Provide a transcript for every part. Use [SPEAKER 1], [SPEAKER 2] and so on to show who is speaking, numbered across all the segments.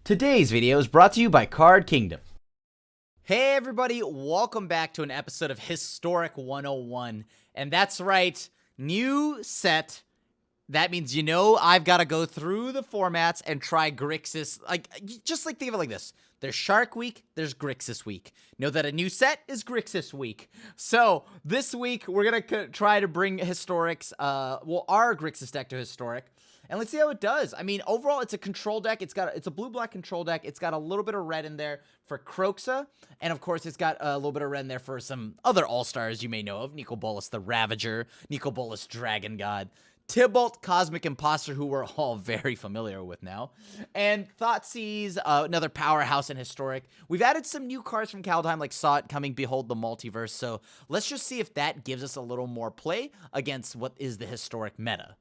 [SPEAKER 1] Today's video is brought to you by Card Kingdom. Hey everybody, welcome back to an episode of Historic 101. And that's right, new set. That means, I've got to go through the formats and try Grixis. Think of it like this. There's Shark Week, there's Grixis Week. Know that a new set is Grixis Week. So, this week, we're going to try to bring Historics, our Grixis deck to Historic. And let's see how it does. I mean, overall, it's a control deck. It's a blue-black control deck. It's got a little bit of red in there for Kroxa. And, of course, it's got a little bit of red in there for some other all-stars you may know of. Nicol Bolas, the Ravager. Nicol Bolas, Dragon God. Tybalt, Cosmic Imposter, who we're all very familiar with now. And Thoughtseize, another powerhouse in Historic. We've added some new cards from Kaldheim, like Saw It Coming, Behold the Multiverse. So let's just see if that gives us a little more play against what is the Historic meta.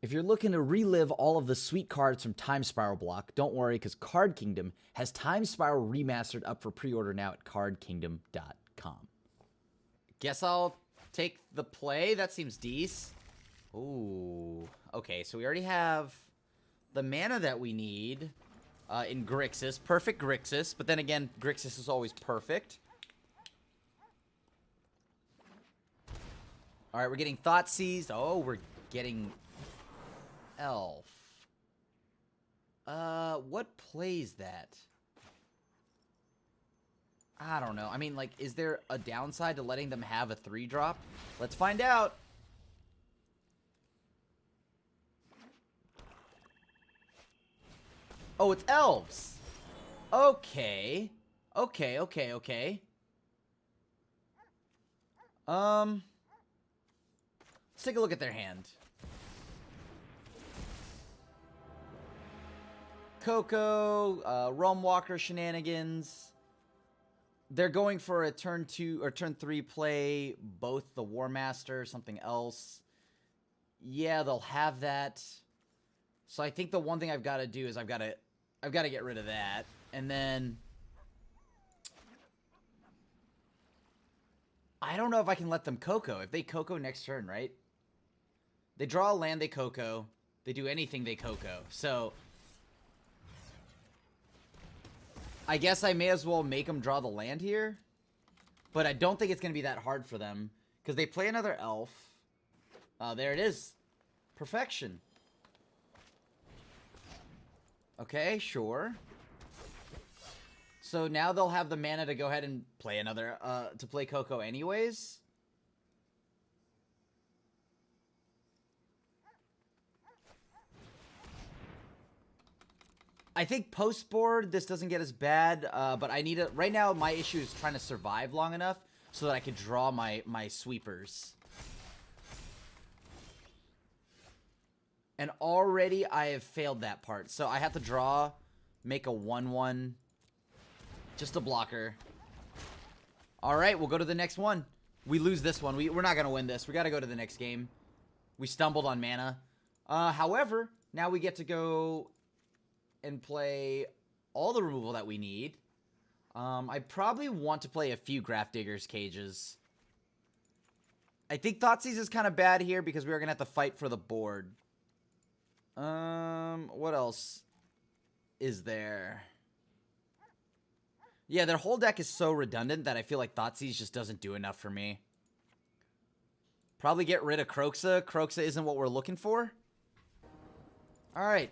[SPEAKER 1] If you're looking to relive all of the sweet cards from Time Spiral block, don't worry, because Card Kingdom has Time Spiral Remastered up for pre-order now at cardkingdom.com. Guess I'll take the play. That seems decent. Ooh. Okay, so we already have the mana that we need in Grixis. Perfect Grixis. But then again, Grixis is always perfect. Alright, we're getting Thoughtseize. Oh, we're getting Elf. What plays that? I don't know. I mean, like, is there a downside to letting them have a 3-drop? Let's find out. Oh, it's elves. Okay. Okay. Let's take a look at their hand. Coco, Realm Walker shenanigans. They're going for a turn 2 or turn 3 play, both the War Master, something else. Yeah, they'll have that. So I think the one thing I've got to do is I've got to get rid of that. And then I don't know if I can let them Coco. If they Coco next turn, right? They draw a land, they Coco. They do anything, they Coco. So I guess I may as well make them draw the land here. But I don't think it's going to be that hard for them. Because they play another elf. There it is. Perfection. Okay, sure. So now they'll have the mana to go ahead and play another, to play Coco anyways. I think post-board, this doesn't get as bad, but I need to... Right now, my issue is trying to survive long enough so that I could draw my sweepers. And already I have failed that part. So I have to draw, make a 1/1, just a blocker. Alright, we'll go to the next one. We lose this one. We're not going to win this. We got to go to the next game. We stumbled on mana. However, now we get to go and play all the removal that we need. I probably want to play a few Grafdigger's Cages. I think Thoughtseize is kind of bad here because we are going to have to fight for the board. What else is there? Yeah, their whole deck is so redundant that I feel like Thoughtseize just doesn't do enough for me. Probably get rid of Kroxa. Kroxa isn't what we're looking for. Alright.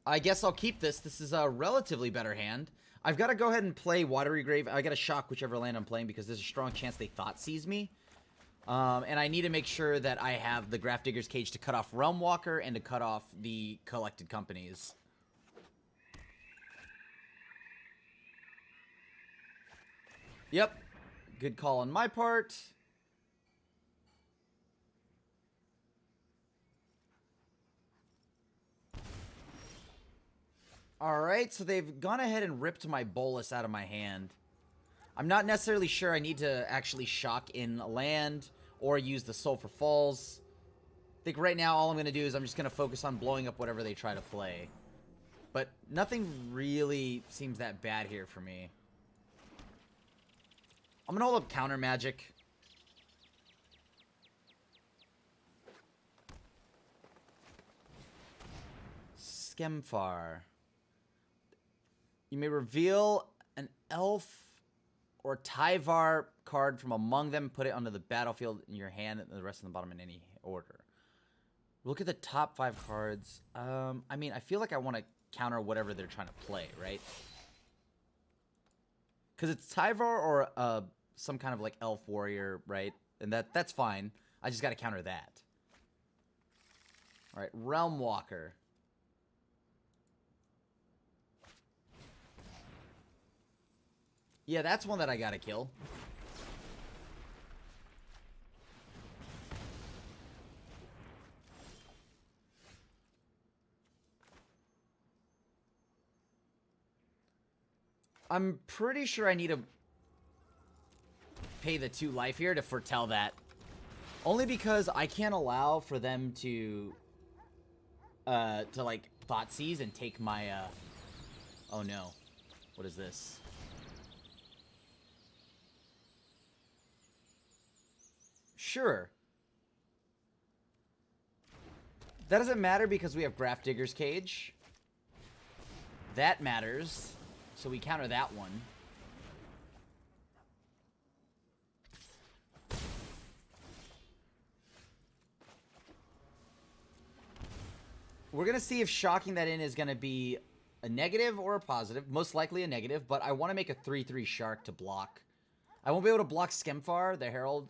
[SPEAKER 1] I guess I'll keep this. This is a relatively better hand. I've got to go ahead and play Watery Grave. I got to shock whichever land I'm playing because there's a strong chance they Thoughtseize me. And I need to make sure that I have the Grafdigger's Cage to cut off Realm Walker and to cut off the Collected Companies. Yep. Good call on my part. Alright, so they've gone ahead and ripped my Bolas out of my hand. I'm not necessarily sure I need to actually shock in a land or use the Sulphur Falls. I think right now all I'm going to do is I'm just going to focus on blowing up whatever they try to play. But nothing really seems that bad here for me. I'm going to hold up Counter Magic. Skemfar. You may reveal an elf or Tyvar card from among them, put it onto the battlefield in your hand, and the rest in the bottom in any order. Look at the top 5 cards. I mean, I feel like I want to counter whatever they're trying to play, right? Because it's Tyvar or some kind of like elf warrior, right? And that's fine. I just got to counter that. All right, Realm Walker. Yeah, that's one that I got to kill. I'm pretty sure I need to pay the 2 life here to foretell that. Only because I can't allow for them to like Thoughtseize and take my oh no. What is this? Sure. That doesn't matter because we have Grafdigger's Cage. That matters. So we counter that one. We're going to see if shocking that in is going to be a negative or a positive. Most likely a negative, but I want to make a 3/3 shark to block. I won't be able to block Skemfar, the Herald,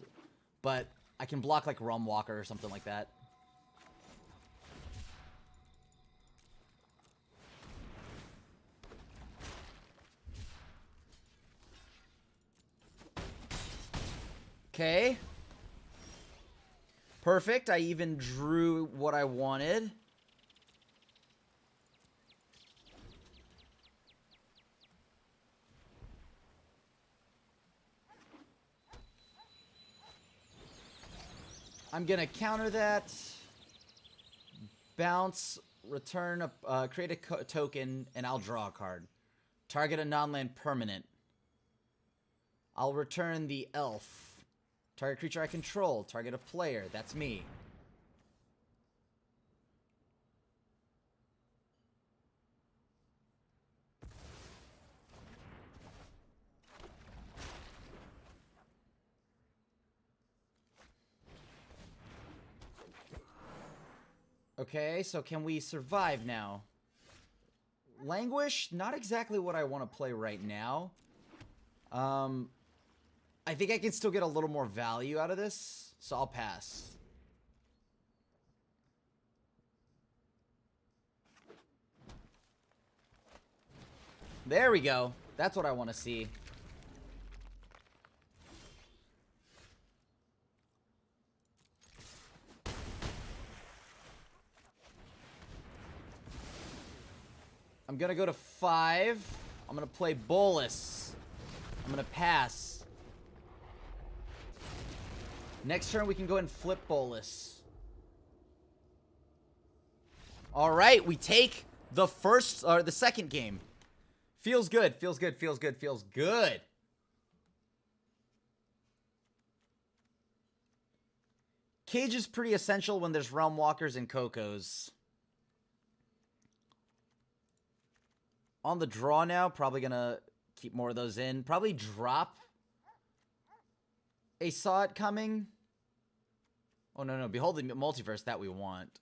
[SPEAKER 1] but I can block like Realm Walker or something like that. Okay. Perfect. I even drew what I wanted. I'm going to counter that. Bounce, return, create a token, and I'll draw a card. Target a non-land permanent. I'll return the elf. Target creature I control. Target a player. That's me. Okay, so can we survive now? Languish, not exactly what I want to play right now. I think I can still get a little more value out of this, so I'll pass. There we go. That's what I want to see. I'm going to go to 5. I'm going to play Bolas. I'm going to pass. Next turn, we can go and flip Bolas. All right, we take the first, or the second game. Feels good, feels good, feels good, feels good. Cage is pretty essential when there's Realm Walkers and Cocos. On the draw now, probably gonna keep more of those in. Probably drop a Saw It Coming. Oh, no, no. Behold the Multiverse that we want.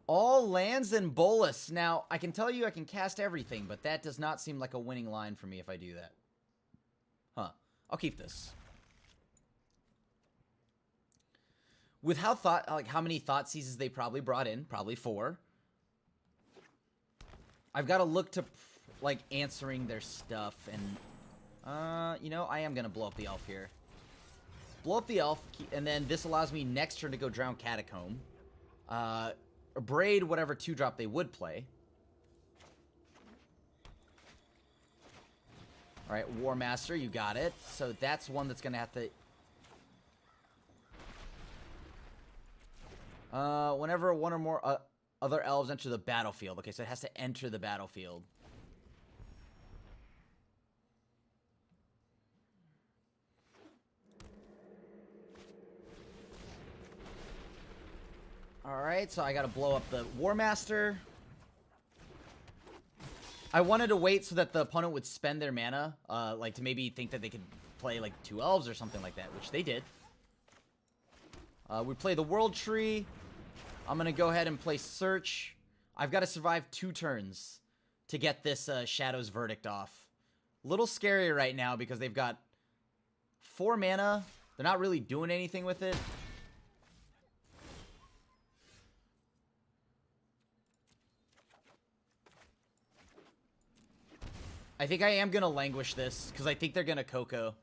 [SPEAKER 1] All lands and Bolas. Now, I can tell you I can cast everything, but that does not seem like a winning line for me if I do that. Huh. I'll keep this. With how how many Thoughtseizes they probably brought in, probably 4. I've got to look to, like, answering their stuff, and, you know, I am going to blow up the elf here. Blow up the elf, and then this allows me next turn to go drown Catacomb. Or Braid, whatever 2-drop they would play. Alright, War Master, you got it. So that's one that's going to have to... whenever one or more other elves enter the battlefield. Okay, so it has to enter the battlefield. Alright, so I gotta blow up the War Master. I wanted to wait so that the opponent would spend their mana, like to maybe think that they could play like 2 elves or something like that, which they did. We play the World Tree. I'm gonna go ahead and play Search. I've got to survive 2 turns to get this Shadow's Verdict off. A little scary right now because they've got 4 mana. They're not really doing anything with it. I think I am going to languish this, because I think they're going to Coco.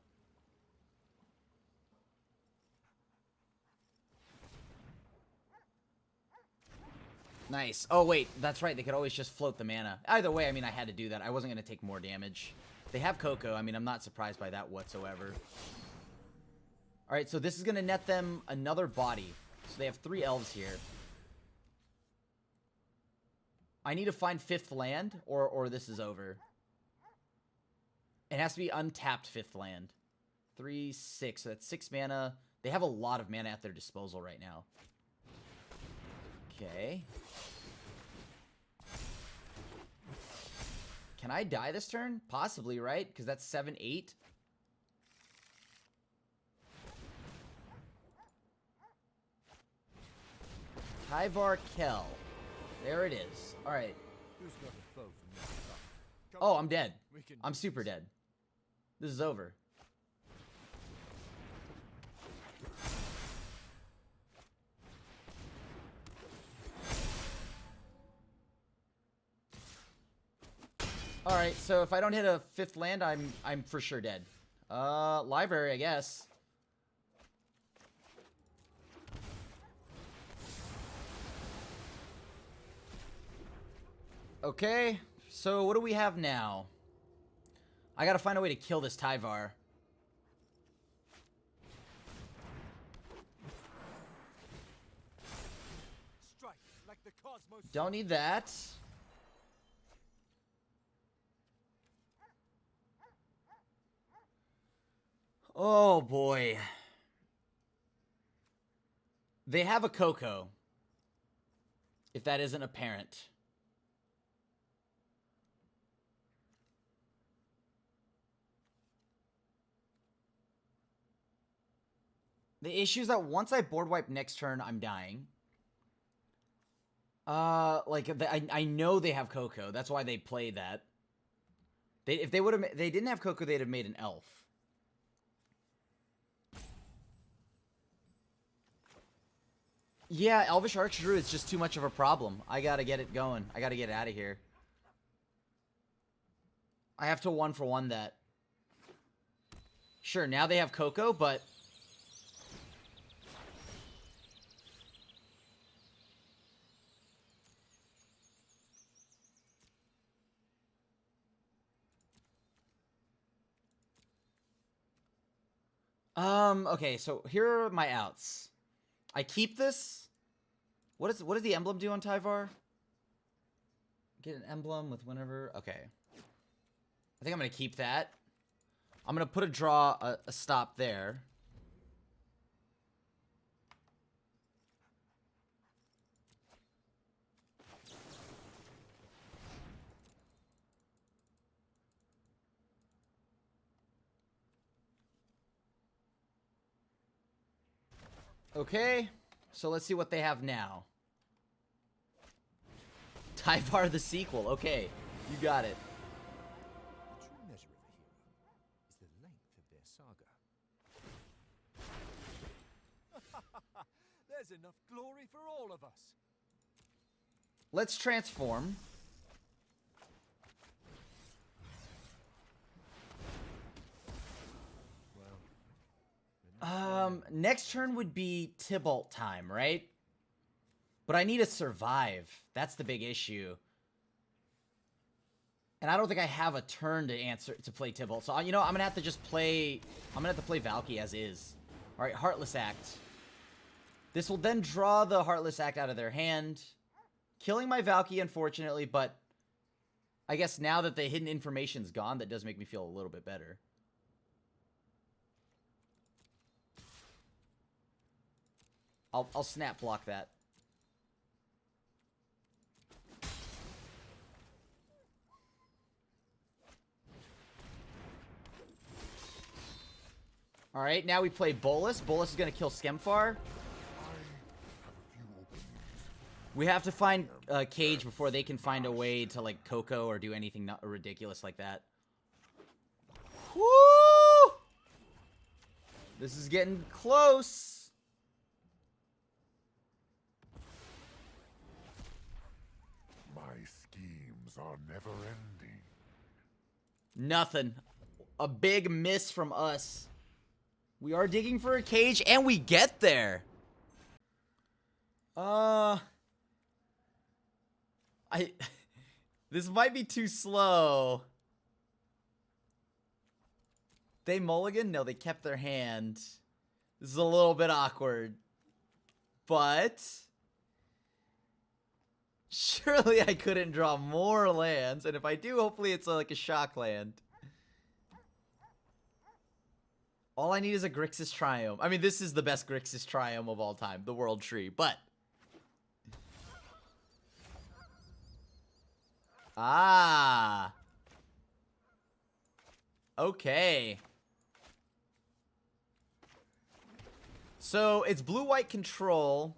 [SPEAKER 1] Nice. Oh, wait. That's right. They could always just float the mana. Either way, I mean, I had to do that. I wasn't going to take more damage. They have Coco. I mean, I'm not surprised by that whatsoever. Alright, so this is going to net them another body. So they have 3 elves here. I need to find 5th land, or this is over. It has to be untapped 5th land. 3, 6. So that's 6 mana. They have a lot of mana at their disposal right now. Okay. Can I die this turn? Possibly, right? Because that's 7, 8. Tyvar Kell. There it is. Alright. Oh, I'm dead. I'm super dead. This is over. Alright, so if I don't hit a 5th land, I'm for sure dead. Library, I guess. Okay, so what do we have now? I gotta find a way to kill this Tyvar. Don't need that. Oh boy. They have a Coco. If that isn't apparent. The issue is that once I board wipe next turn, I'm dying. I know they have Coco. That's why they play that. If they didn't have Coco, they'd have made an elf. Yeah, Elvish Archdruid is just too much of a problem. I gotta get it going. I gotta get out of here. I have to 1-for-1 that. Sure, now they have Coco, but... okay, so here are my outs. I keep this. What does the emblem do on Tyvar? Get an emblem with whenever. Okay. I think I'm gonna keep that. I'm gonna put a stop there. Okay, so let's see what they have now. Tyvar the sequel. Okay, you got it.
[SPEAKER 2] The true measure of a hero is the length of their saga. There's enough glory for all of us.
[SPEAKER 1] Let's transform. Next turn would be Tybalt time, right? But I need to survive. That's the big issue. And I don't think I have a turn to play Tybalt. So, you know, I'm gonna have to just play... I'm gonna have to play Valky as is. Alright, Heartless Act. This will then draw the Heartless Act out of their hand. Killing my Valky, unfortunately, but... I guess now that the hidden information's gone, that does make me feel a little bit better. I'll snap block that. Alright, now we play Bolas. Bolas is going to kill Skemfar. We have to find Cage before they can find a way to, like, Coco or do anything not ridiculous like that. Woo! This is getting close.
[SPEAKER 3] My schemes are never ending.
[SPEAKER 1] Nothing. A big miss from us. We are digging for a Cage, and we get there. This might be too slow. They mulligan? No, they kept their hand. This is a little bit awkward. But surely I couldn't draw more lands. And if I do, hopefully it's like a shock land. All I need is a Grixis Triumph. I mean, this is the best Grixis Triumph of all time. The World Tree. But ah. Okay. So, it's blue-white control.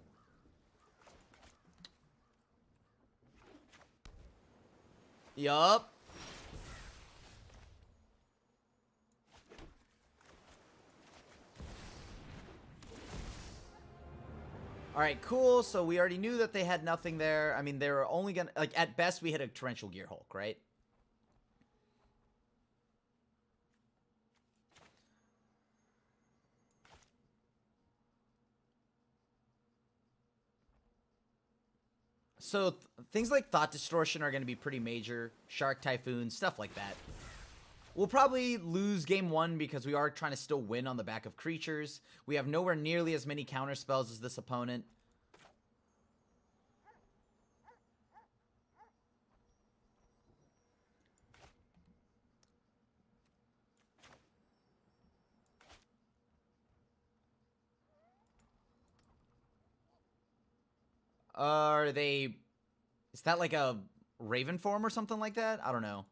[SPEAKER 1] Yup. Alright, cool. So, we already knew that they had nothing there. I mean, they were only gonna... Like, at best, we hit a Torrential Gear Hulk, right? So, things like Thought Distortion are going to be pretty major. Shark Typhoon, stuff like that. We'll probably lose game one because we are trying to still win on the back of creatures. We have nowhere nearly as many counter spells as this opponent. Are they... Is that like a Raven form or something like that? I don't know.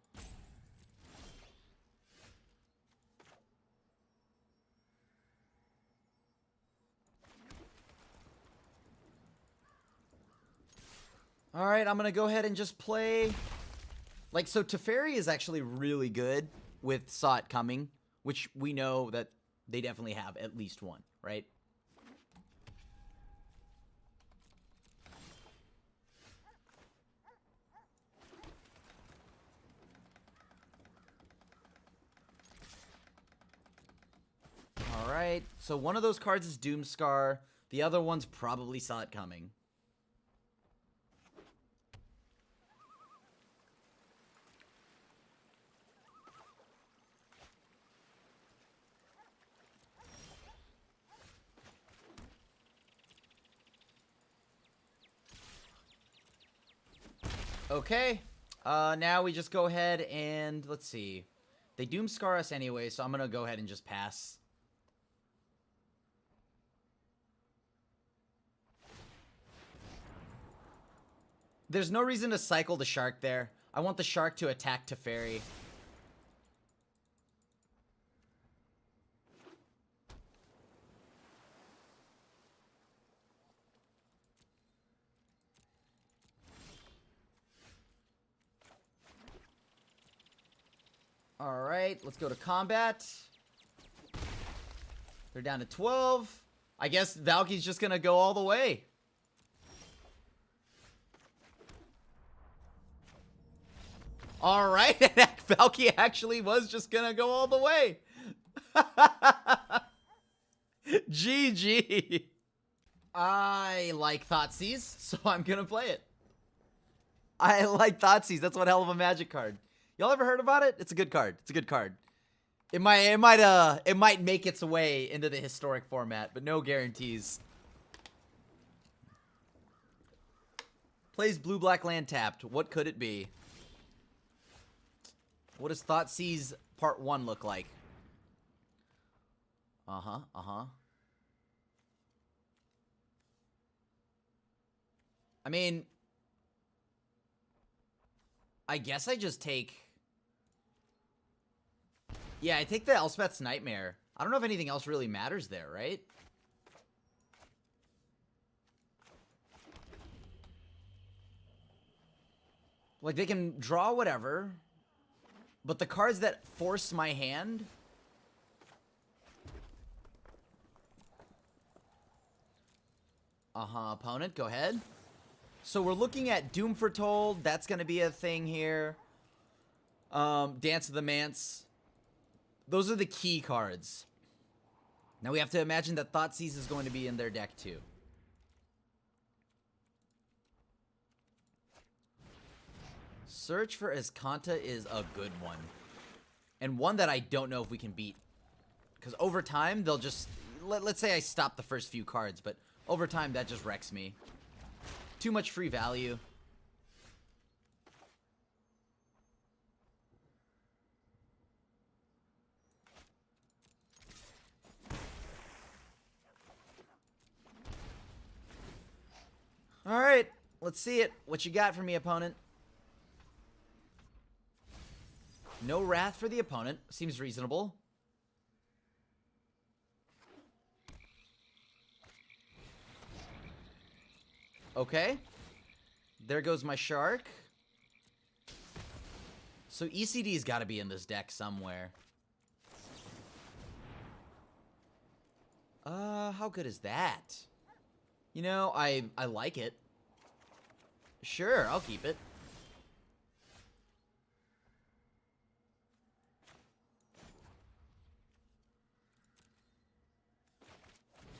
[SPEAKER 1] Alright, I'm gonna go ahead and just play... Like, so Teferi is actually really good with Saw It Coming, which we know that they definitely have at least one, right? Alright, so one of those cards is Doomscar. The other one's probably Saw It Coming. Okay, now we just go ahead and, let's see. They Doomscar us anyway, so I'm gonna go ahead and just pass. There's no reason to cycle the Shark there. I want the Shark to attack Teferi. Alright, let's go to combat. They're down to 12. I guess Valky's just gonna go all the way. Alright, Valky actually was just gonna go all the way. GG. I like Thoughtseize, so I'm gonna play it. I like Thoughtseize. That's one hell of a Magic card. Y'all ever heard about it? It's a good card. It's a good card. It might make its way into the historic format, but no guarantees. Plays blue-black land tapped. What could it be? What does Thoughtseize Part 1 look like? Uh-huh. I mean, I guess I just take... Yeah, I take the Elspeth's Nightmare. I don't know if anything else really matters there, right? Like, they can draw whatever, but the cards that force my hand... opponent, go ahead. So we're looking at Doom Foretold. That's going to be a thing here. Dance of the Manse. Those are the key cards. Now we have to imagine that Thoughtseize is going to be in their deck too. Search for Azcanta is a good one. And one that I don't know if we can beat. Because over time, they'll just... Let's say I stop the first few cards, but over time, that just wrecks me. Too much free value. Alright, let's see it. What you got for me, opponent? No Wrath for the opponent. Seems reasonable. Okay. There goes my shark. So ECD's got to be in this deck somewhere. How good is that? You know, I like it. Sure, I'll keep it.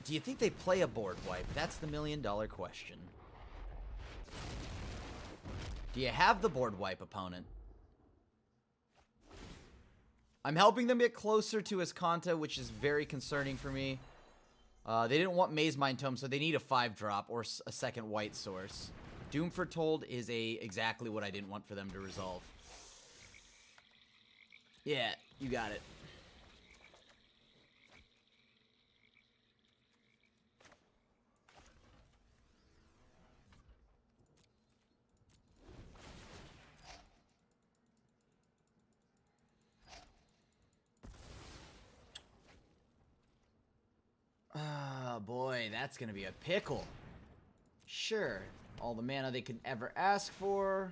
[SPEAKER 1] Do you think they play a board wipe? That's the million-dollar question. Do you have the board wipe, opponent? I'm helping them get closer to Azcanta, which is very concerning for me. They didn't want Maze Mind Tome, so they need a 5-drop or a second white source. Doom Foretold is exactly what I didn't want for them to resolve. Yeah, you got it. Ah, boy, that's gonna be a pickle. Sure, all the mana they could ever ask for.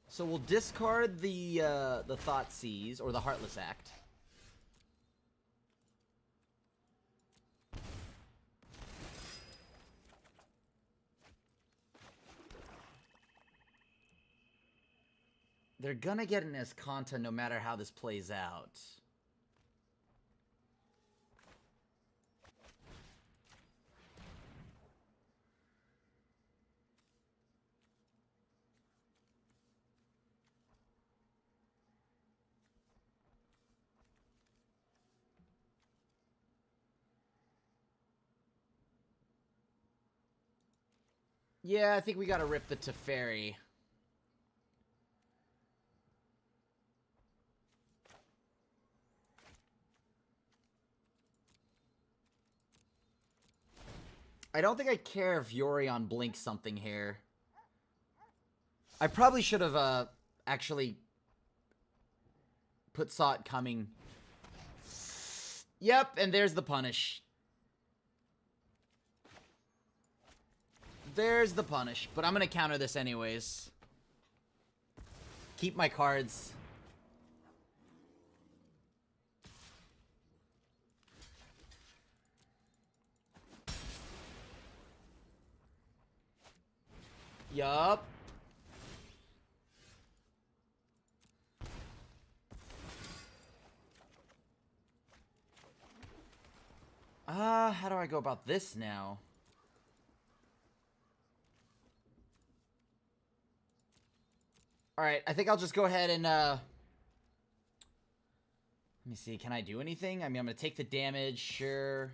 [SPEAKER 1] So we'll discard the Thoughtseize or the Heartless Act. They're gonna get an Azcanta no matter how this plays out. Yeah, I think we gotta rip the Teferi. I don't think I care if Yorion blinks something here. I probably should have actually put Saw It Coming. Yep, and there's the punish. There's the punish, but I'm gonna counter this anyways. Keep my cards. Yup. How do I go about this now? Alright, I think I'll just go ahead and, let me see, can I do anything? I mean, I'm gonna take the damage, sure.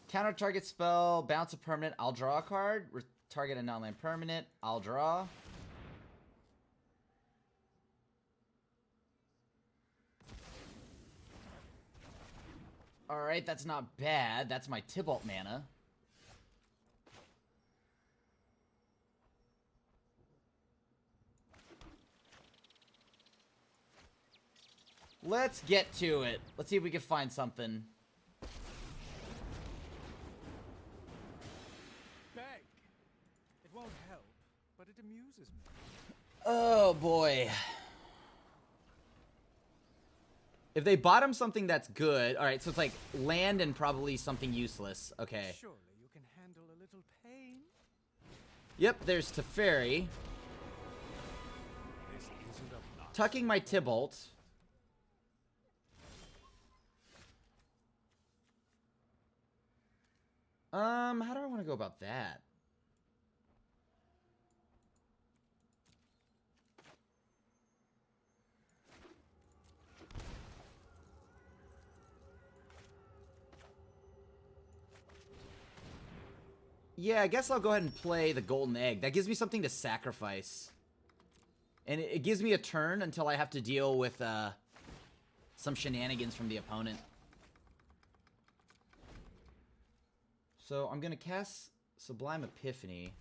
[SPEAKER 1] Counter target spell, bounce a permanent, I'll draw a card. Target a non-land permanent, I'll draw. Alright, that's not bad. That's my Tybalt mana. Let's get to it. Let's see if we can find something.
[SPEAKER 2] Beg. It won't help, but it amuses me.
[SPEAKER 1] Oh, boy. If they bottom something that's good... Alright, so it's like land and probably something useless. Okay.
[SPEAKER 2] Surely you can handle a little pain.
[SPEAKER 1] Yep, there's Teferi.
[SPEAKER 2] This isn't a
[SPEAKER 1] Tucking my Tybalt. How do I want to go about that? Yeah, I guess I'll go ahead and play the golden egg. That gives me something to sacrifice. And it gives me a turn until I have to deal with some shenanigans from the opponent. So I'm going to cast Sublime Epiphany,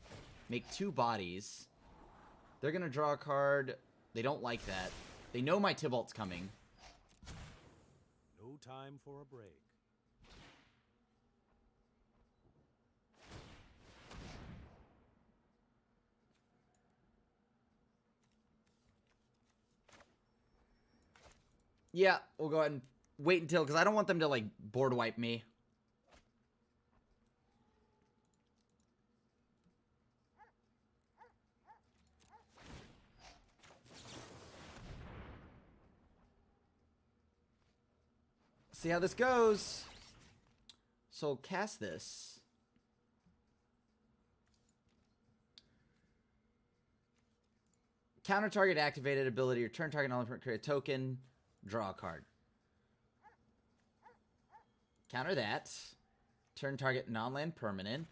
[SPEAKER 1] make 2 bodies. They're going to draw a card. They don't like that. They know my Tybalt's coming.
[SPEAKER 2] No time for a break.
[SPEAKER 1] Yeah, we'll go ahead and wait until, because I don't want them to, like, board wipe me. See how this goes. So cast this. Counter target activated ability. Return target element, create a token. Draw a card. Counter that. Turn target non-land permanent.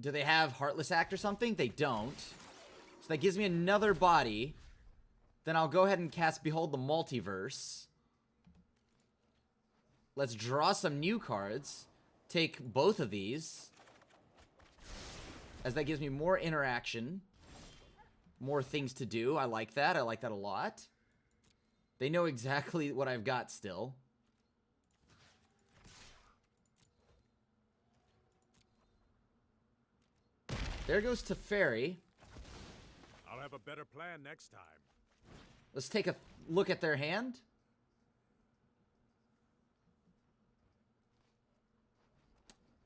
[SPEAKER 1] Do they have Heartless Act or something? They don't. So that gives me another body. Then I'll go ahead and cast Behold the Multiverse. Let's draw some new cards. Take both of these. As that gives me more interaction. More things to do. I like that. I like that a lot. They know exactly what I've got still. There goes Teferi.
[SPEAKER 2] I'll have a better plan next time.
[SPEAKER 1] Let's take a look at their hand.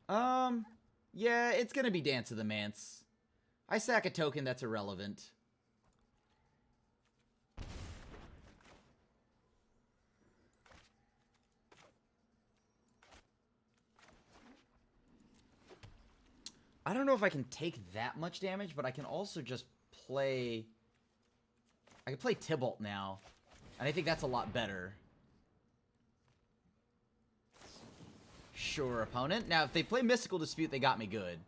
[SPEAKER 1] Yeah, it's gonna be Dance of the Manse. I sack a token that's irrelevant. I don't know if I can take that much damage, but I can also just play... I can play Tybalt now, and I think that's a lot better. Sure, opponent. Now, if they play Mystical Dispute, they got me good.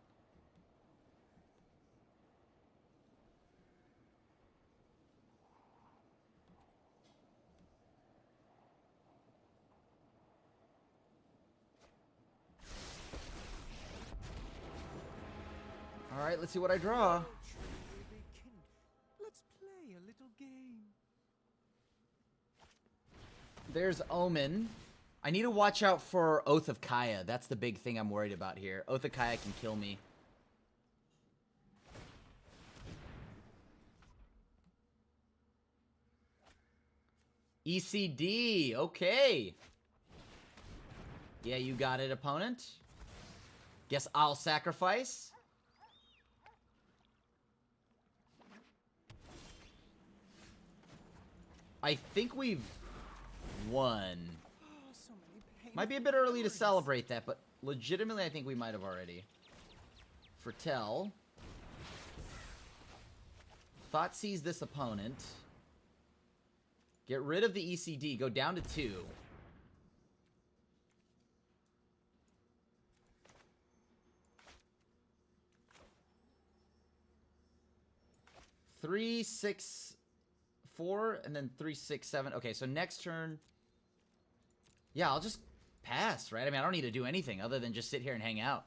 [SPEAKER 1] Alright, let's see what I draw.
[SPEAKER 2] Let's play a little game.
[SPEAKER 1] There's Omen. I need to watch out for Oath of Kaya. That's the big thing I'm worried about here. Oath of Kaya can kill me. ECD. Okay. Yeah, you got it, opponent. Guess I'll sacrifice. I think we've won.
[SPEAKER 2] So many
[SPEAKER 1] Might be a bit early to celebrate that, but legitimately I think we might have already. Foretell. Thought sees this opponent. Get rid of the ECD. Go down to 2. Three, 6, 4, and then 3, 6, 7. Okay, so next turn... Yeah, I'll just pass, right? I mean, I don't need to do anything other than just sit here and hang out.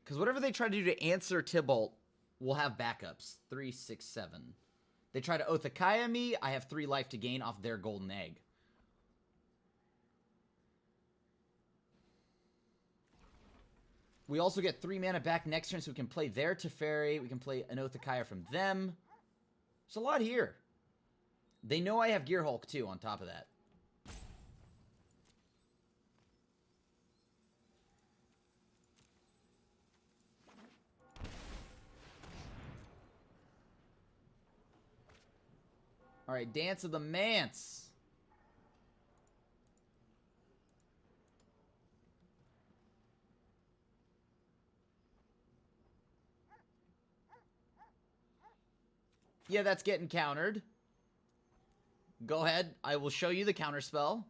[SPEAKER 1] Because whatever they try to do to answer Tybalt, we'll have backups. 3, 6, 7. They try to Othakaya me, I have 3 life to gain off their golden egg. We also get 3 mana back next turn, so we can play their Teferi. We can play an Othakaya from them. There's a lot here. They know I have Gear Hulk, too, on top of that. Alright, Dance of the Mance. Yeah, that's getting countered. Go ahead. I will show you the counter spell.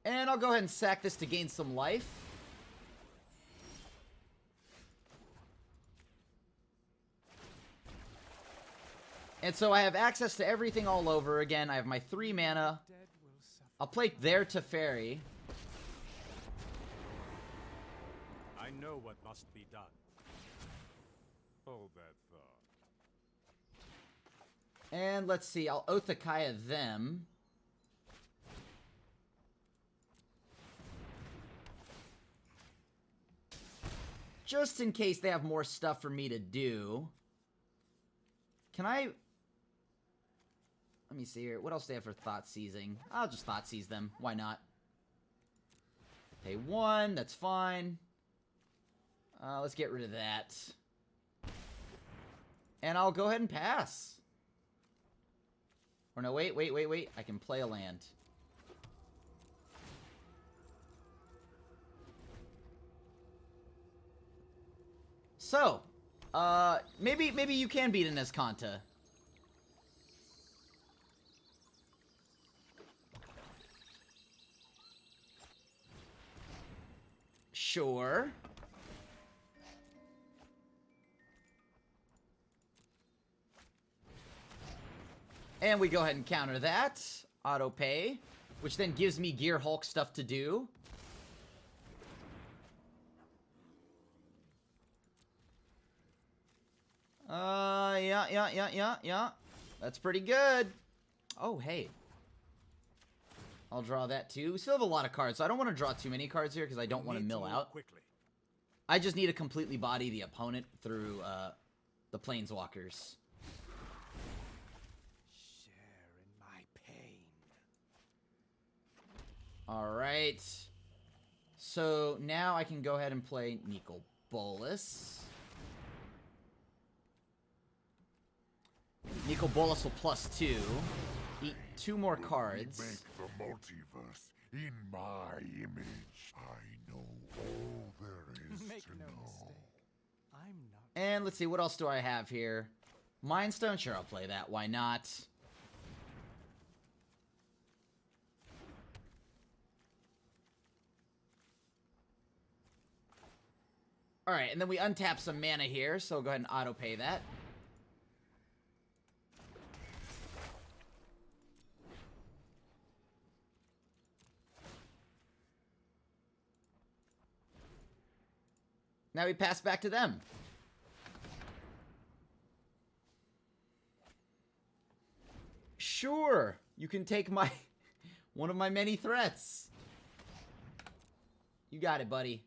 [SPEAKER 1] And I'll go ahead and sack this to gain some life. And so I have access to everything all over again. I have my 3 mana. I'll play their Teferi.
[SPEAKER 2] I know what must be done. Hold that thought.
[SPEAKER 1] And let's see, I'll Othakaya them. Just in case they have more stuff for me to do. Can I... Let me see here. What else do they have for Thought Seizing? I'll just Thought Seize them. Why not? Pay 1. That's fine. Let's get rid of that. And I'll go ahead and pass. Or no, wait. I can play a land. So, maybe you can beat an Escanta. Sure. And we go ahead and counter that. Auto pay. Which then gives me Gear Hulk stuff to do. Yeah. That's pretty good. Oh, hey. I'll draw that too. We still have a lot of cards, so I don't want to draw too many cards here because I don't want to mill out.
[SPEAKER 2] Quickly.
[SPEAKER 1] I just need to completely body the opponent through the Planeswalkers.
[SPEAKER 2] Share in my pain.
[SPEAKER 1] Alright. So now I can go ahead and play Nicol Bolas. Nicol Bolas will +2. Eat 2 more cards.
[SPEAKER 3] Make the multiverse in my image. I know all there is
[SPEAKER 2] Make
[SPEAKER 3] to
[SPEAKER 2] no
[SPEAKER 3] know.
[SPEAKER 2] mistake. I'm not.
[SPEAKER 1] And let's see, what else do I have here? Mind Stone? Sure, I'll play that. Why not? Alright, and then we untap some mana here, so go ahead and auto-pay that. Now we pass back to them. Sure, you can take my one of my many threats. You got it, buddy.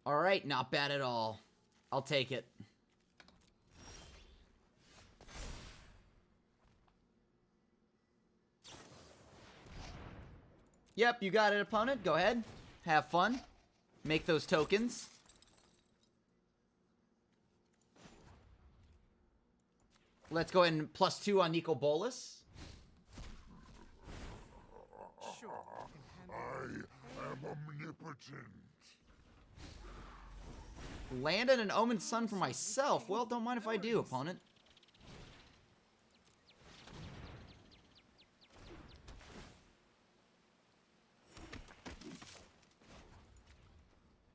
[SPEAKER 1] All right, not bad at all. I'll take it. Yep, you got it, opponent. Go ahead. Have fun. Make those tokens. Let's go ahead and +2 on Nicol Bolas.
[SPEAKER 2] Sure, I can handle
[SPEAKER 3] I am omnipotent.
[SPEAKER 1] Land and an Omen Sun for myself. Well, don't mind if I do, opponent.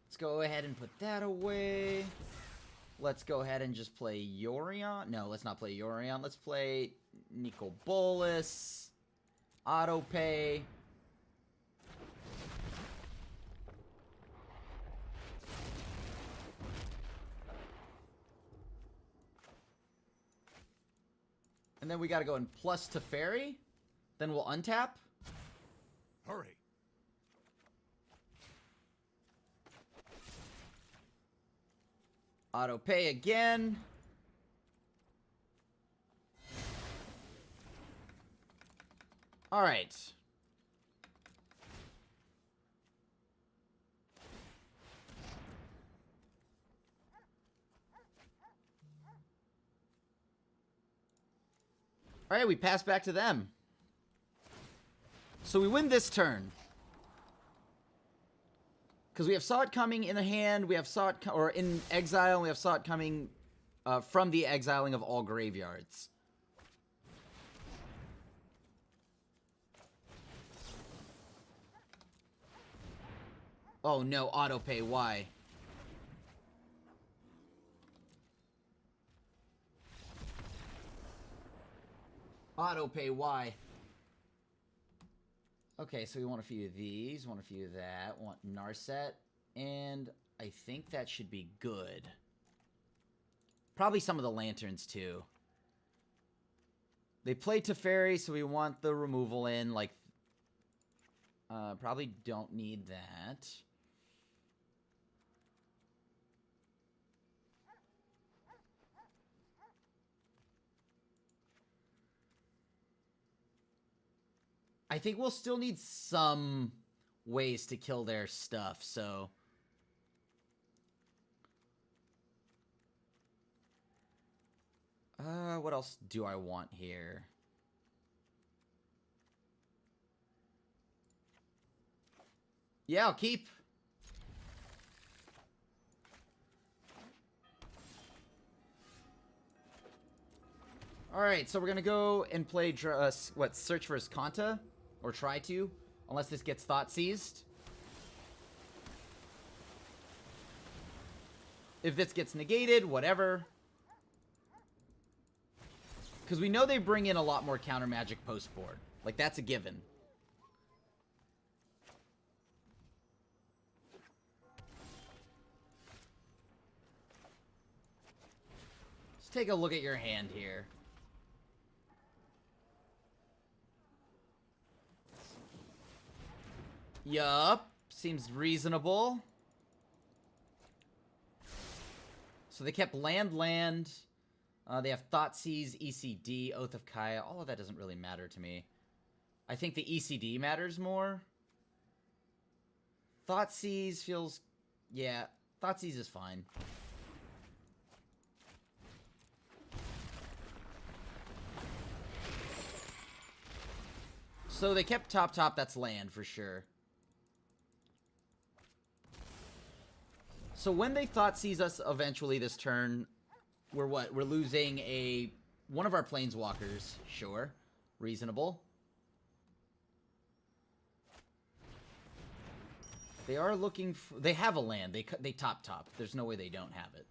[SPEAKER 1] Let's go ahead and put that away. Let's go ahead and just play Yorion. No, let's not play Yorion. Let's play Nicol Bolas. Auto pay. And then we gotta go in plus Teferi. Then we'll untap.
[SPEAKER 2] Hurry.
[SPEAKER 1] Auto pay again. All right. All right, we pass back to them. So we win this turn. Because we have Saw It Coming in the hand, we have Saw It, or in exile, and we have Saw It Coming from the exiling of all graveyards. Oh no, autopay, why? Autopay, why? Okay, so we want a few of these, want a few of that, want Narset, and I think that should be good. Probably some of the lanterns, too. They play Teferi, so we want the removal in, like... probably don't need that. I think we'll still need some ways to kill their stuff, so... what else do I want here? Yeah, I'll keep. Alright, so we're gonna go and play, Search for Kanta? Or try to, unless this gets thought seized. If this gets negated, whatever. Because we know they bring in a lot more counter magic post board. Like, that's a given. Let's take a look at your hand here. Yup. Seems reasonable. So they kept land. They have Thoughtseize, ECD, Oath of Kaya. All of that doesn't really matter to me. I think the ECD matters more. Thoughtseize feels... Yeah, Thoughtseize is fine. So they kept top, that's land for sure. So when they Thoughtseize us eventually this turn, we're what? We're losing one of our planeswalkers. Sure. Reasonable. They are looking for... They have a land. They top. There's no way they don't have it.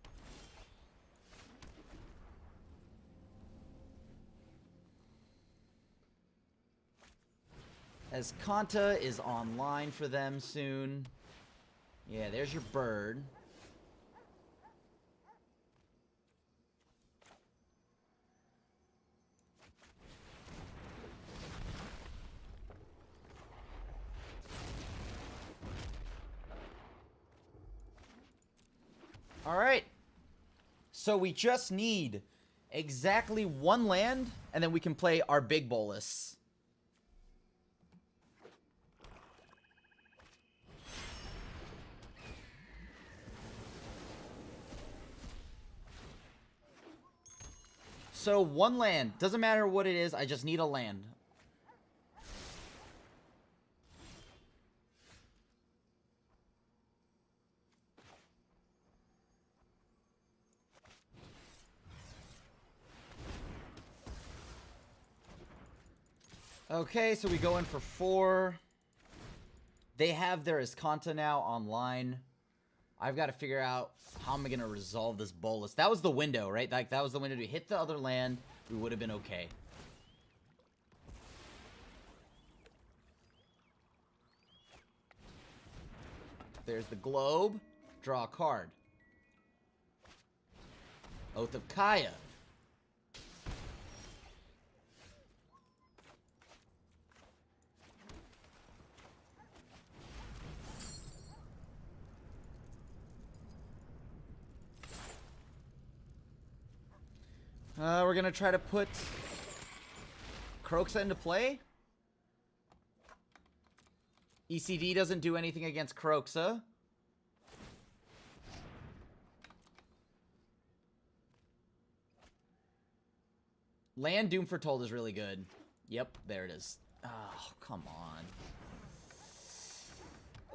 [SPEAKER 1] As Kanta is online for them soon. Yeah, there's your bird. Alright. So we just need exactly one land, and then we can play our big Bolas. So one land. Doesn't matter what it is, I just need a land. Okay, so we go in for 4. They have their Iskanta now online. I've got to figure out how am I going to resolve this Bolas. That was the window, right? Like, that was the window to hit the other land. We would have been okay. There's the globe. Draw a card. Oath of Kaya. We're gonna try to put Kroxa into play. ECD doesn't do anything against Kroxa. Land Doom Foretold is really good. Yep, there it is. Oh, come on.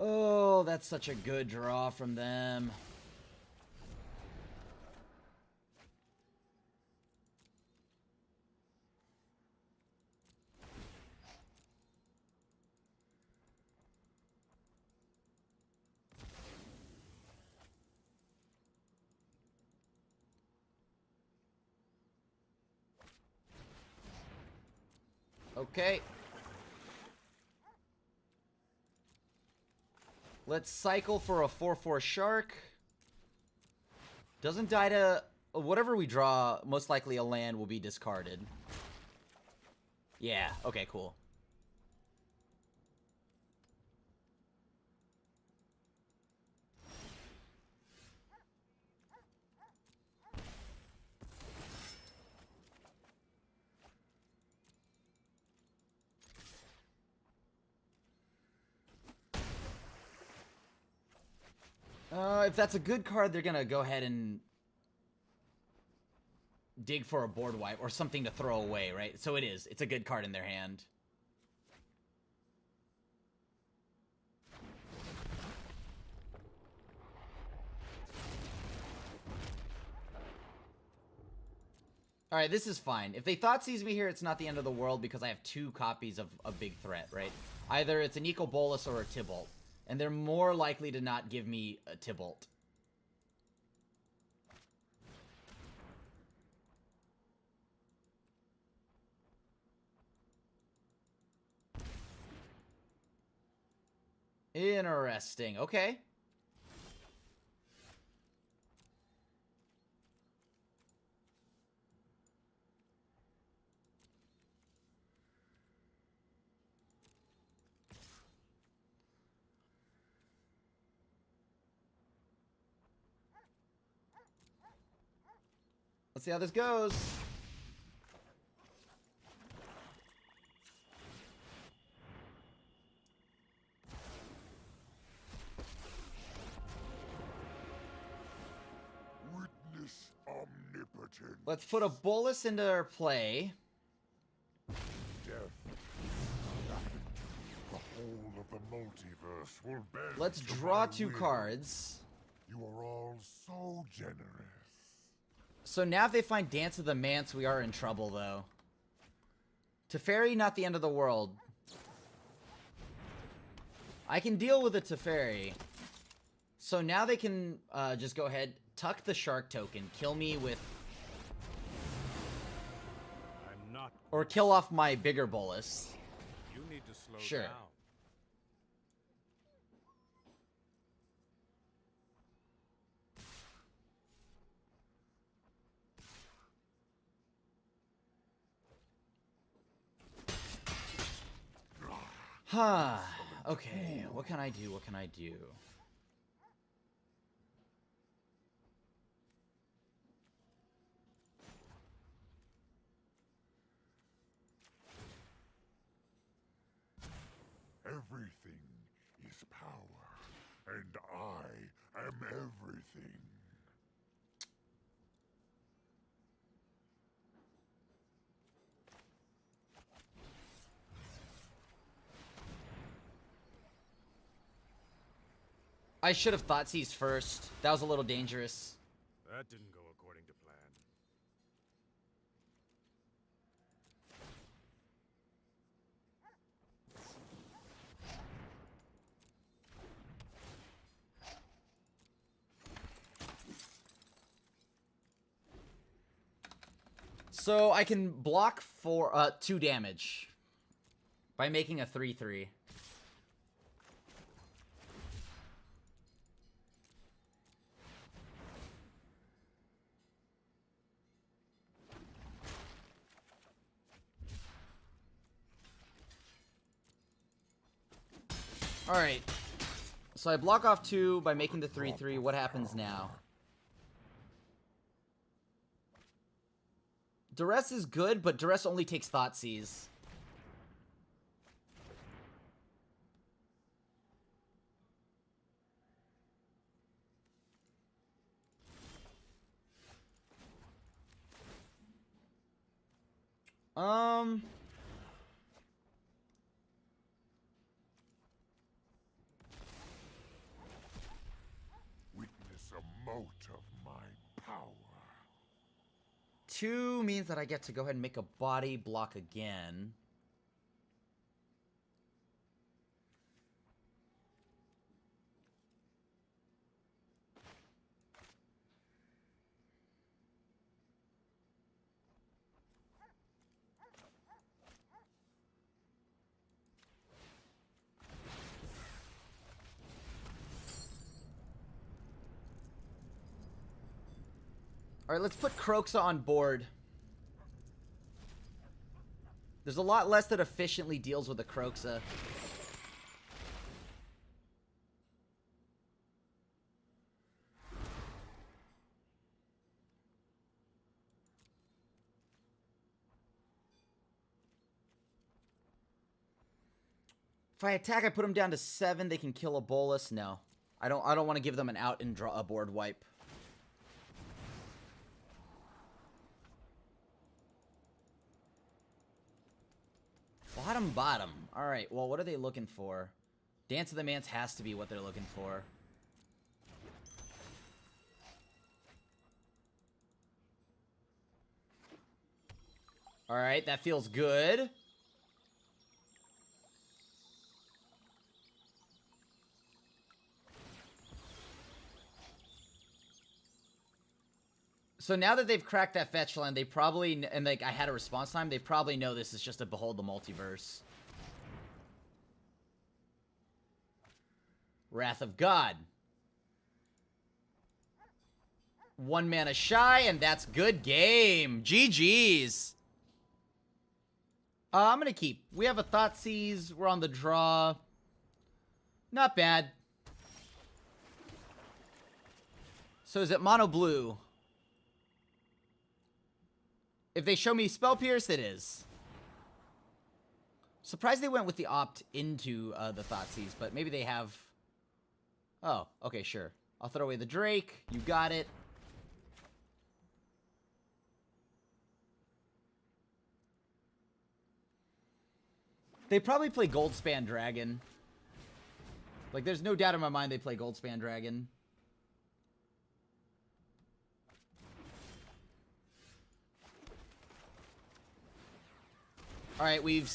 [SPEAKER 1] Oh, that's such a good draw from them. Okay. Let's cycle for a 4/4 shark. Doesn't die to... Whatever we draw, most likely a land will be discarded. Yeah, okay, cool. If that's a good card, they're gonna go ahead and dig for a board wipe or something to throw away, right? So it is. It's a good card in their hand. Alright, this is fine. If they Thoughtseize me here, it's not the end of the world because I have 2 copies of a big threat, right? Either it's a Nicol Bolas or a Tybalt. And they're more likely to not give me a Tybalt. Interesting. Okay. Let's see how this goes.
[SPEAKER 3] Witness omnipotent.
[SPEAKER 1] Let's put a Bolas into our play.
[SPEAKER 3] Death. The whole of the multiverse will bend.
[SPEAKER 1] Let's
[SPEAKER 3] to
[SPEAKER 1] draw
[SPEAKER 3] my
[SPEAKER 1] 2
[SPEAKER 3] will.
[SPEAKER 1] cards.
[SPEAKER 3] You are all so generous.
[SPEAKER 1] So now if they find Dance of the Manse, we are in trouble, though. Teferi, not the end of the world. I can deal with a Teferi. So now they can just go ahead, tuck the Shark token, kill me with...
[SPEAKER 2] I'm not.
[SPEAKER 1] Or kill off my bigger Bolas.
[SPEAKER 2] You need to slow
[SPEAKER 1] Sure.
[SPEAKER 2] down.
[SPEAKER 1] Huh. Okay, what can I do? What can I do?
[SPEAKER 3] Everything is power, and I am everything.
[SPEAKER 1] I should have Thoughtseize first. That was a little dangerous.
[SPEAKER 2] That didn't go according to plan.
[SPEAKER 1] So I can block for 2 damage by making a 3/3. Alright. So I block off 2 by making the 3/3. What happens now? Duress is good, but Duress only takes Thoughtseize.
[SPEAKER 3] Witness a mote of my power.
[SPEAKER 1] 2 means that I get to go ahead and make a body block again. Alright, let's put Kroxa on board. There's a lot less that efficiently deals with a Kroxa. If I attack, I put them down to 7. They can kill a Bolas. No, I don't want to give them an out and draw a board wipe. Bottom. Alright, well, what are they looking for? Dance of the Mance has to be what they're looking for. Alright, that feels good. So now that they've cracked that fetch line, they probably, and like I had a response time, they probably know this is just a Behold the Multiverse. Wrath of God. 1 mana shy, and that's good game. GG's. I'm gonna keep. We have a Thoughtseize. We're on the draw. Not bad. So is it mono blue? If they show me Spell Pierce, it is. Surprised they went with the opt into the Thoughtseize, but maybe they have... Oh, okay, sure. I'll throw away the Drake. You got it. They probably play Goldspan Dragon. Like, there's no doubt in my mind they play Goldspan Dragon. All right, we've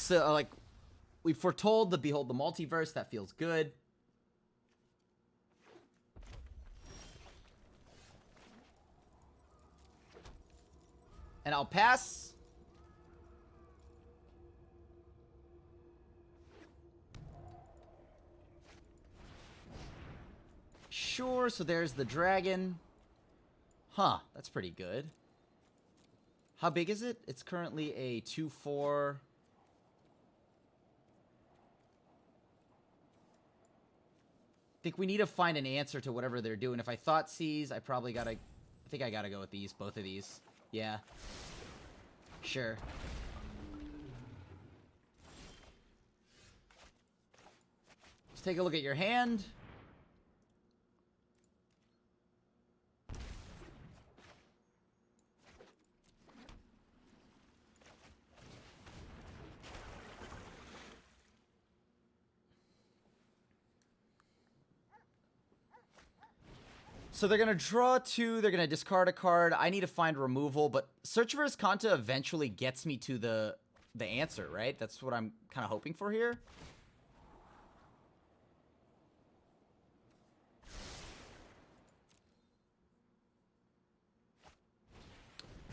[SPEAKER 1] foretold the Behold the Multiverse. That feels good. And I'll pass. Sure, so there's the dragon. Huh, that's pretty good. How big is it? It's currently a 2/4. I think we need to find an answer to whatever they're doing. If I Thoughtseize, I probably gotta... I think I gotta go with these, both of these. Yeah. Sure. Let's take a look at your hand. So they're going to draw 2, they're going to discard a card. I need to find removal, but Search for Kanta eventually gets me to the answer, right? That's what I'm kind of hoping for here.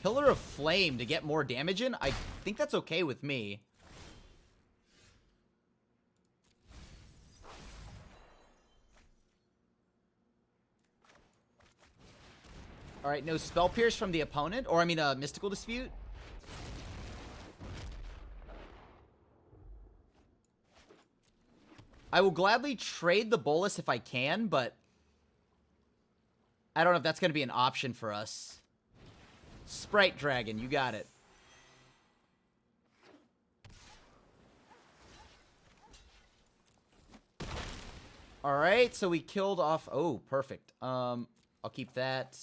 [SPEAKER 1] Pillar of Flame to get more damage in, I think that's okay with me. Alright, no Spell Pierce from the opponent. Or, I mean, Mystical Dispute. I will gladly trade the Bolas if I can, but I don't know if that's going to be an option for us. Sprite Dragon, you got it. Alright, so we killed off... Oh, perfect. I'll keep that.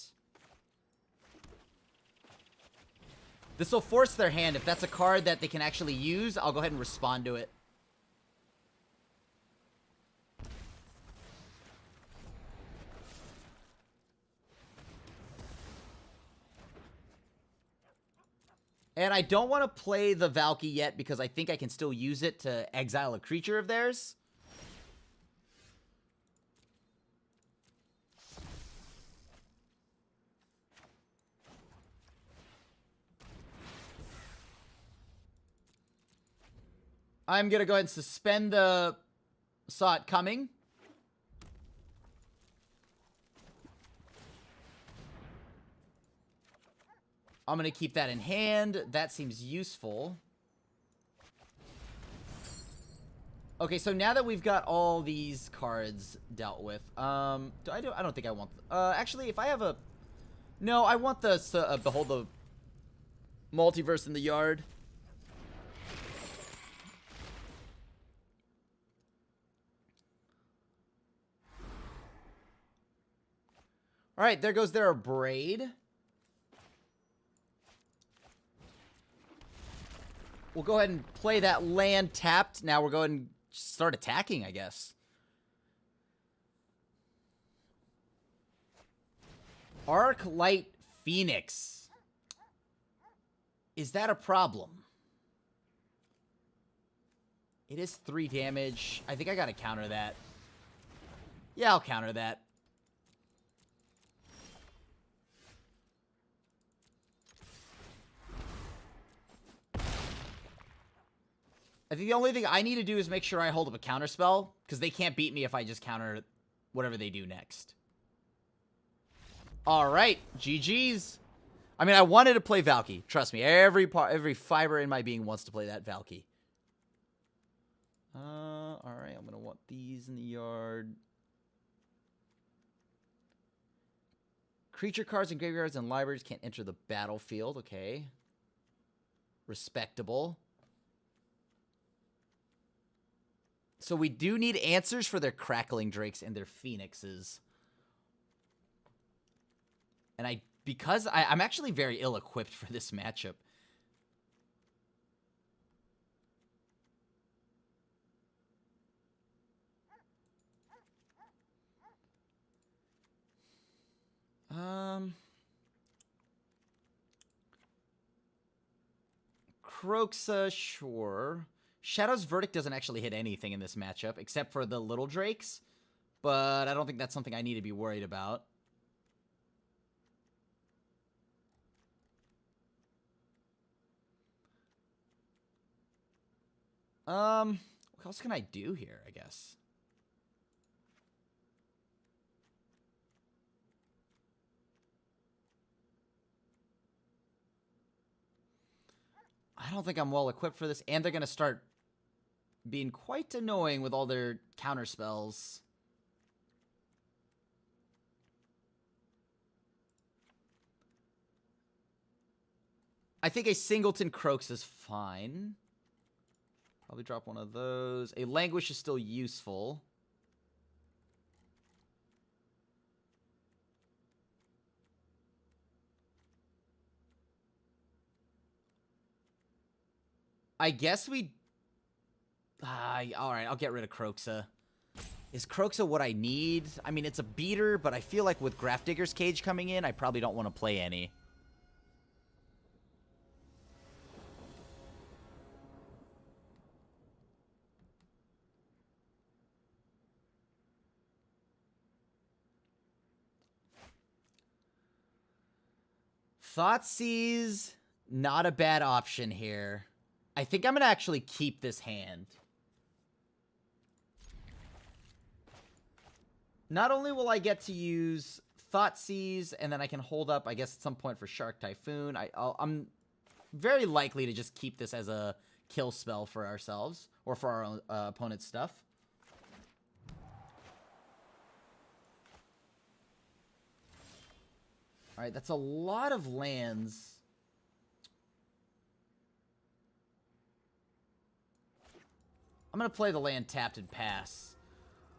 [SPEAKER 1] This will force their hand. If that's a card that they can actually use, I'll go ahead and respond to it. And I don't want to play the Valky yet because I think I can still use it to exile a creature of theirs. I'm going to go ahead and suspend the Saw It Coming. I'm going to keep that in hand. That seems useful. Okay, so now that we've got all these cards dealt with, I don't think I want... actually, if I have a... No, I want the Behold the Multiverse in the yard. Alright, there goes their Braid. We'll go ahead and play that land tapped. Now we're going to start attacking, I guess. Arc Light Phoenix. Is that a problem? It is 3 damage. I think I gotta counter that. Yeah, I'll counter that. I think the only thing I need to do is make sure I hold up a counter spell, because they can't beat me if I just counter whatever they do next. Alright, GG's. I mean, I wanted to play Valky. Trust me, every fiber in my being wants to play that Valky. Alright, I'm going to want these in the yard. Creature cards in graveyards and libraries can't enter the battlefield. Okay. Respectable. So we do need answers for their Crackling Drakes and their Phoenixes. And I'm actually very ill-equipped for this matchup. Kroxa, sure. Shadow's Verdict doesn't actually hit anything in this matchup, except for the little drakes. But I don't think that's something I need to be worried about. What else can I do here, I guess? I don't think I'm well equipped for this, and they're going to start being quite annoying with all their counter spells. I think a Singleton Croaks is fine. Probably drop one of those. A Languish is still useful. I guess we... Alright, I'll get rid of Kroxa. Is Kroxa what I need? I mean, it's a beater, but I feel like with Grafdigger's Cage coming in, I probably don't want to play any. Thoughtseize, not a bad option here. I think I'm going to actually keep this hand. Not only will I get to use Thoughtseize, and then I can hold up, I guess, at some point for Shark Typhoon. I'm very likely to just keep this as a kill spell for ourselves, or for our opponent's stuff. Alright, that's a lot of lands. I'm going to play the land tapped and pass.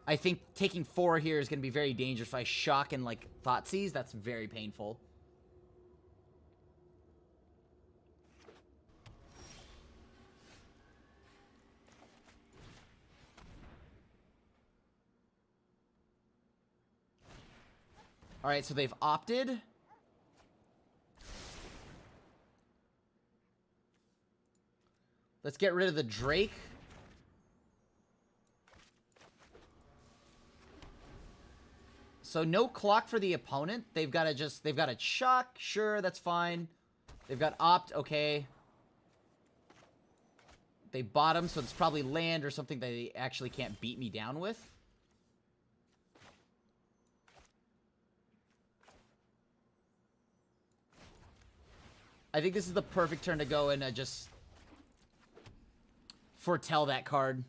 [SPEAKER 1] I think taking 4 here is going to be very dangerous. If I shock and, like, Thoughtseize, that's very painful. Alright, so they've opted. Let's get rid of the Drake. So no clock for the opponent. They've got to shock. Sure, that's fine. They've got opt. Okay. They bottom, so it's probably land or something that they actually can't beat me down with. I think this is the perfect turn to go and just foretell that card.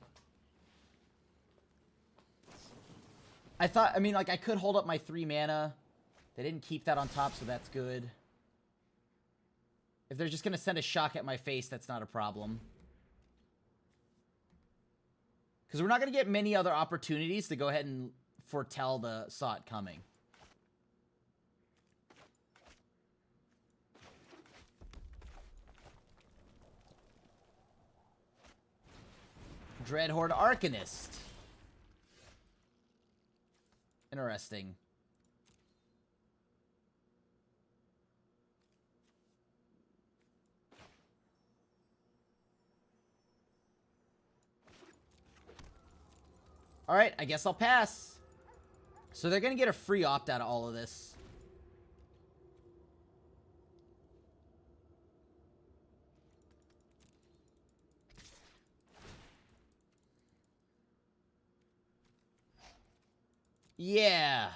[SPEAKER 1] I mean, like, I could hold up my 3 mana. They didn't keep that on top, so that's good. If they're just going to send a shock at my face, that's not a problem. Because we're not going to get many other opportunities to go ahead and foretell the saw it coming. Dreadhorde Arcanist. Interesting. Alright, I guess I'll pass. So they're going to get a free opt out of all of this. Yeah.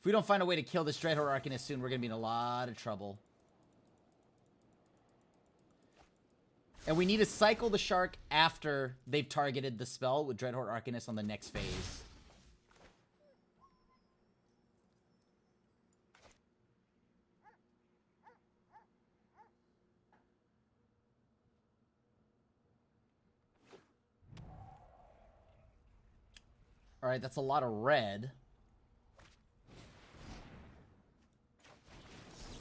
[SPEAKER 1] If we don't find a way to kill this Dreadhorde Arcanist soon, we're going to be in a lot of trouble. And we need to cycle the Shark after they've targeted the spell with Dreadhorde Arcanist on the next phase. Alright, that's a lot of red.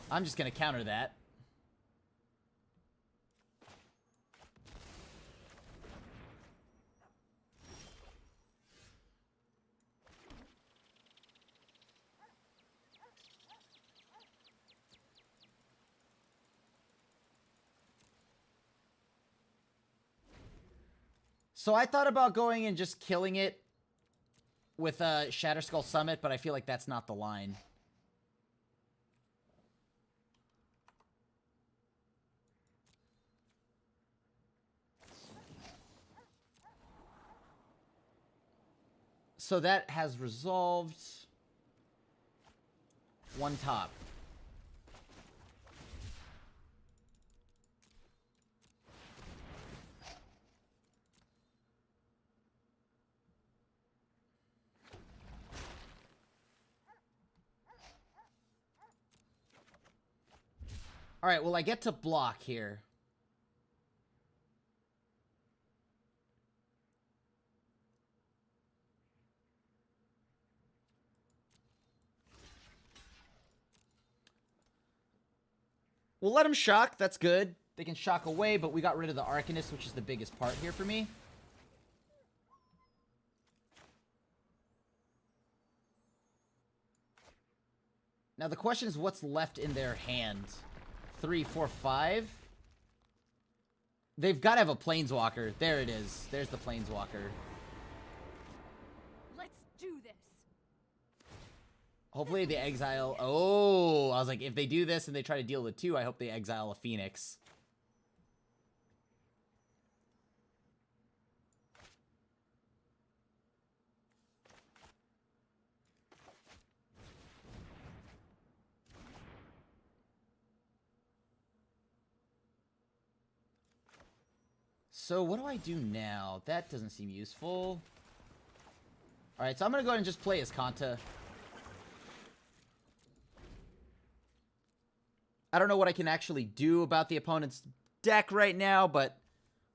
[SPEAKER 1] I'm just going to counter that. So I thought about going and just killing it with a Shatterskull Summit, but I feel like that's not the line. So that has resolved. One top. Alright, well, I get to block here. We'll let him shock. That's good. They can shock away, but we got rid of the Arcanist, which is the biggest part here for me. Now, the question is what's left in their hand. 3, 4, 5. They've got to have a Planeswalker. There it is. There's the Planeswalker.
[SPEAKER 4] Let's do this.
[SPEAKER 1] Hopefully they exile. Oh, I was like, if they do this and they try to deal with 2, I hope they exile a Phoenix. So what do I do now? That doesn't seem useful. Alright, so I'm going to go ahead and just play as Kanta. I don't know what I can actually do about the opponent's deck right now, but...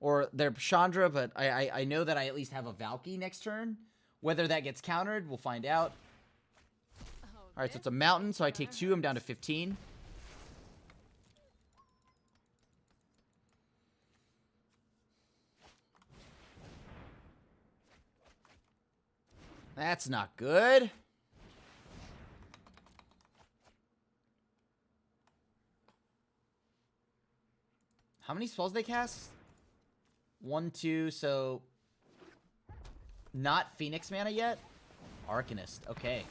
[SPEAKER 1] Or their Chandra, but I know that I at least have a Valky next turn. Whether that gets countered, we'll find out. Alright, so it's a mountain, so I take 2, I'm down to 15. That's not good. How many spells they cast? 1, 2, so... Not Phoenix mana yet? Arcanist, okay.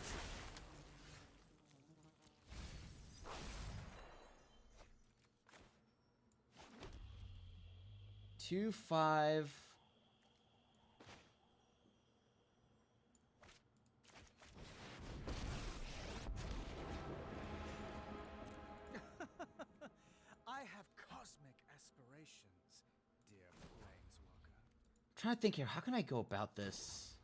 [SPEAKER 1] Two, 5...
[SPEAKER 2] I have cosmic aspirations, dear Planeswalker.
[SPEAKER 1] I'm trying to think here, how can I go about this?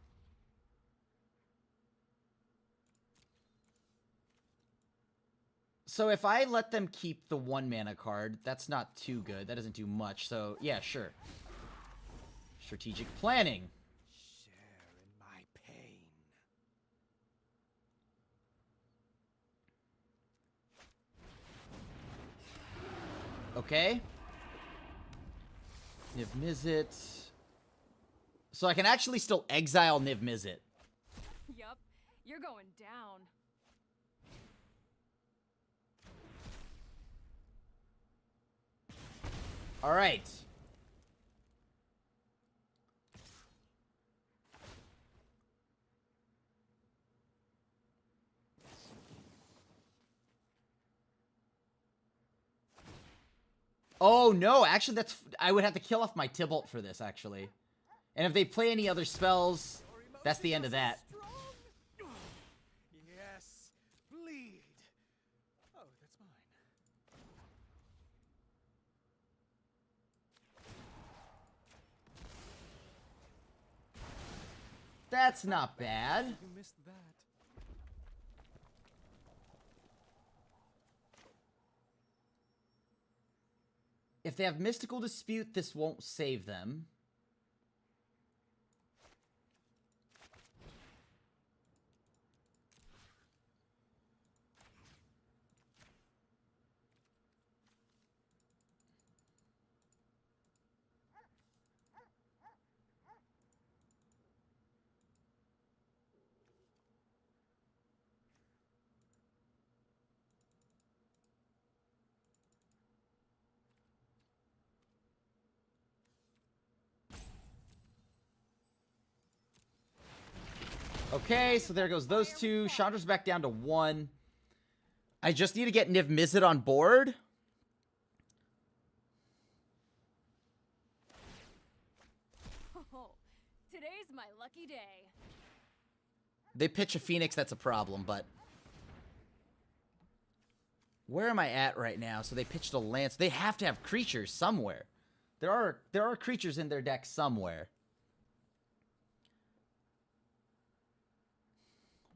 [SPEAKER 1] So if I let them keep the 1 mana card, that's not too good. That doesn't do much. So yeah, sure. Strategic planning.
[SPEAKER 2] Share in my pain.
[SPEAKER 1] Okay. Niv Mizzet. So I can actually still exile Niv Mizzet.
[SPEAKER 4] Yup, you're going down.
[SPEAKER 1] All right. Oh no, actually I would have to kill off my Tybalt for this actually. And if they play any other spells, that's the end of that.
[SPEAKER 2] Yes, bleed. Oh, that's mine.
[SPEAKER 1] That's not bad.
[SPEAKER 2] You missed that.
[SPEAKER 1] If they have Mystical Dispute, this won't save them. Okay, so there goes those 2. Chandra's back down to 1. I just need to get Niv Mizzet on board.
[SPEAKER 4] Oh, today's my lucky day.
[SPEAKER 1] They pitch a Phoenix, that's a problem, but... Where am I at right now? So they pitched a Lance. They have to have creatures somewhere. There are creatures in their deck somewhere.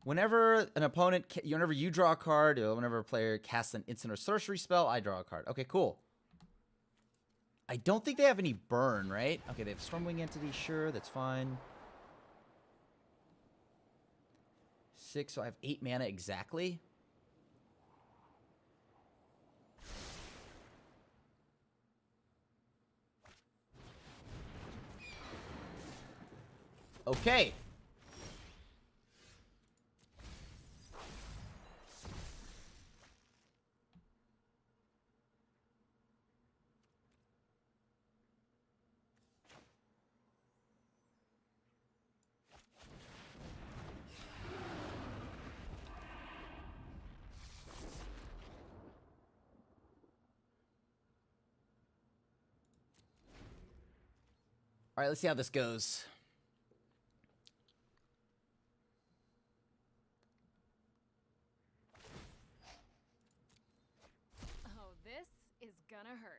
[SPEAKER 1] Whenever an opponent, whenever you draw a card, or whenever a player casts an instant or sorcery spell, I draw a card. Okay, cool. I don't think they have any burn, right? Okay, they have Stormwing Entity, sure, that's fine. 6, so I have 8 mana exactly. Okay. Alright, let's see how this goes.
[SPEAKER 4] Oh, this is gonna hurt.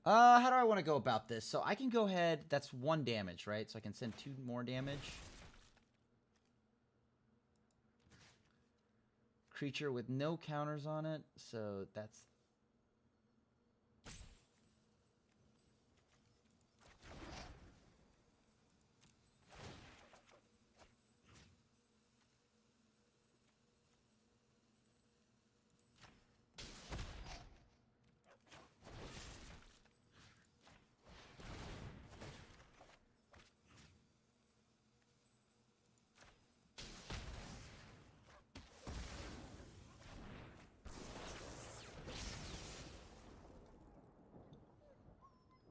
[SPEAKER 1] How do I want to go about this? So I can go ahead, that's 1 damage, right? So I can send 2 more damage. Creature with no counters on it, so that's...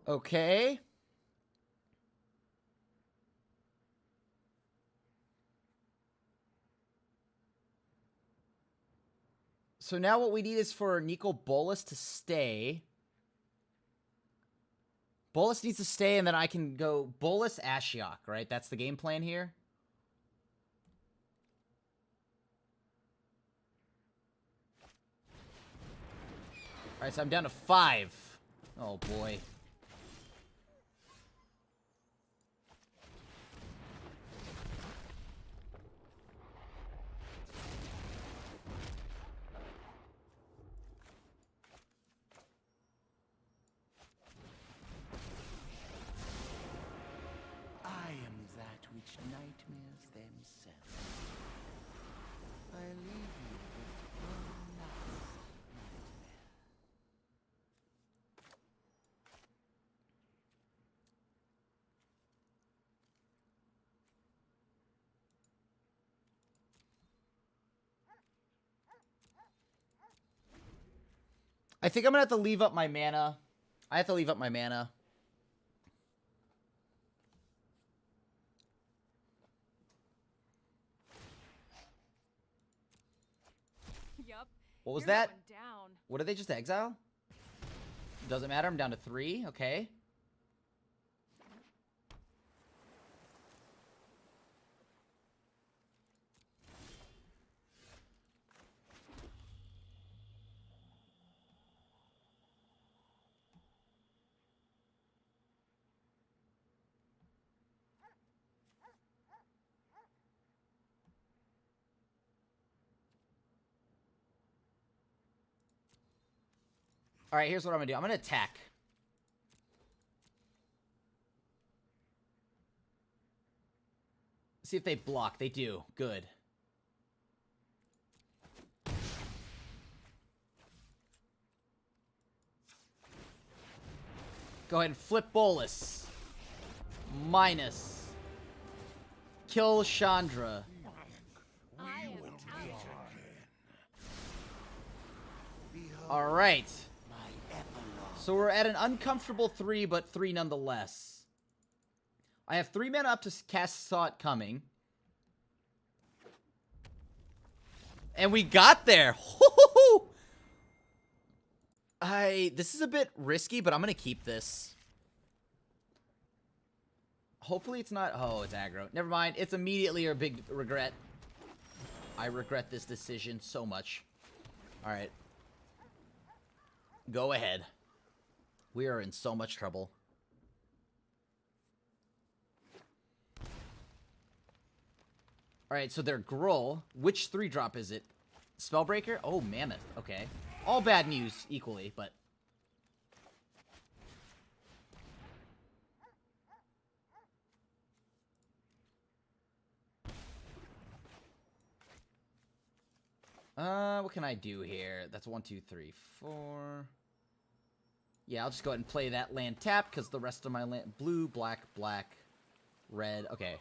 [SPEAKER 1] Okay. So now what we need is for Nicol Bolas to stay. Bolas needs to stay, and then I can go Bolas Ashiok, right? That's the game plan here. Alright, so I'm down to 5. Oh boy.
[SPEAKER 5] I am that which nightmares themselves. I leave you with one last nightmare.
[SPEAKER 1] I think I'm gonna have to leave up my mana. I have to leave up my mana.
[SPEAKER 4] Yup.
[SPEAKER 1] What was
[SPEAKER 4] You're
[SPEAKER 1] that?
[SPEAKER 4] going down.
[SPEAKER 1] What did they just exile? Doesn't matter, I'm down to 3. Okay. Alright, here's what I'm gonna do. I'm gonna attack. See if they block. They do. Good. Go ahead and flip Bolas. Minus. Kill Chandra.
[SPEAKER 4] I am out.
[SPEAKER 1] Alright.
[SPEAKER 5] My epilogue.
[SPEAKER 1] So we're at an uncomfortable 3, but 3 nonetheless. I have 3 mana up to cast Saw It Coming. And we got there! This is a bit risky, but I'm gonna keep this. Hopefully it's not... Oh, it's aggro. Never mind. It's immediately a big regret. I regret this decision so much. Alright. Go ahead. We are in so much trouble. Alright, so they're Gruul. Which 3-drop is it? Spellbreaker? Oh, Mammoth. Okay. All bad news equally, but... what can I do here? That's 1, 2, 3, 4... Yeah, I'll just go ahead and play that land tap, because the rest of my land... Blue, black, black, red... Okay.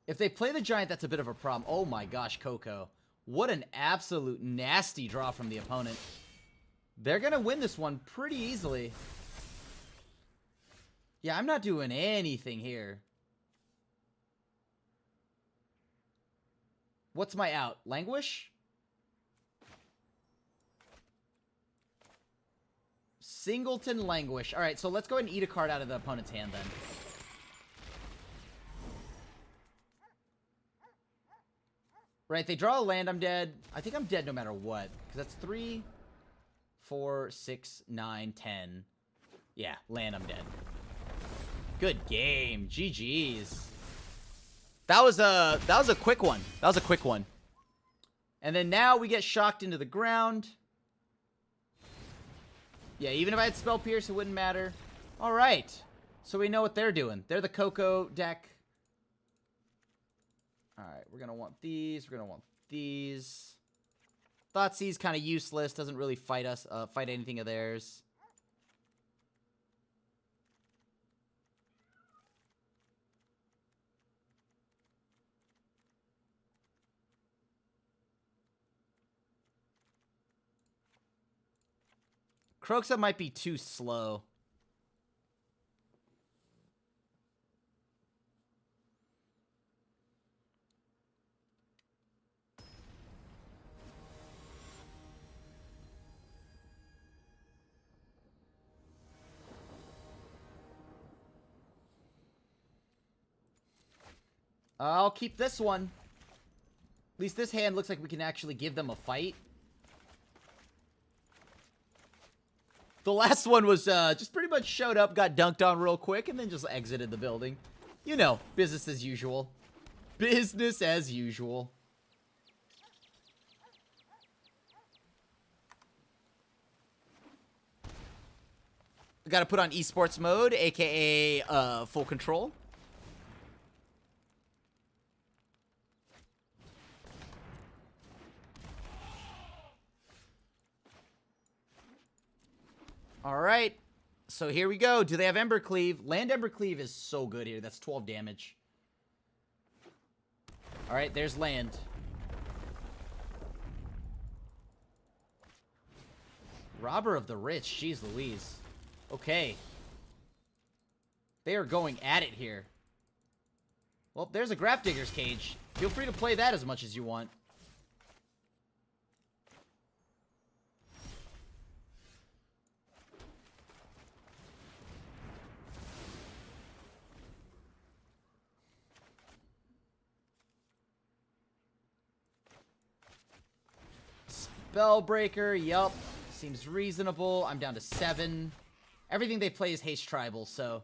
[SPEAKER 1] If they play the giant, that's a bit of a problem. Oh my gosh, Coco. What an absolute nasty draw from the opponent. They're going to win this one pretty easily. Yeah, I'm not doing anything here. What's my out? Languish? Singleton Languish. All right, so let's go ahead and eat a card out of the opponent's hand then. Right, they draw a land, I'm dead. I think I'm dead no matter what. Because that's 3, 4, 6, 9, 10. Yeah, land, I'm dead. Good game. GG's. That was a quick one. That was a quick one. And then now we get shocked into the ground. Yeah, even if I had Spell Pierce, it wouldn't matter. All right. So we know what they're doing. They're the Coco deck. All right, we're going to want these. We're going to want these. Thoughtseize kind of useless. Doesn't really fight us, fight anything of theirs. Kroxa might be too slow. I'll keep this one. At least this hand looks like we can actually give them a fight. The last one was just pretty much showed up, got dunked on real quick, and then just exited the building. You know, business as usual. Business as usual. Got to put on esports mode, aka full control. All right, so here we go. Do they have Embercleave? Land Embercleave is so good here. That's 12 damage. All right, there's land. Robber of the Rich. Jeez Louise. Okay. They are going at it here. Well, there's a Grafdigger's Cage. Feel free to play that as much as you want. Spellbreaker, yup. Seems reasonable. I'm down to 7. Everything they play is Haste Tribal, so...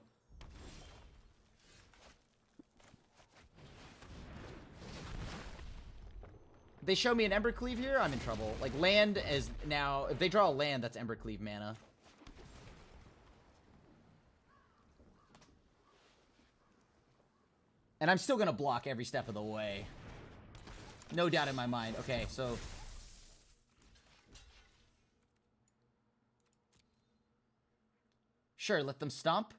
[SPEAKER 1] They show me an Embercleave here, I'm in trouble. Like, land is now... If they draw a land, that's Embercleave mana. And I'm still gonna block every step of the way. No doubt in my mind. Okay, so... Sure, let them stomp.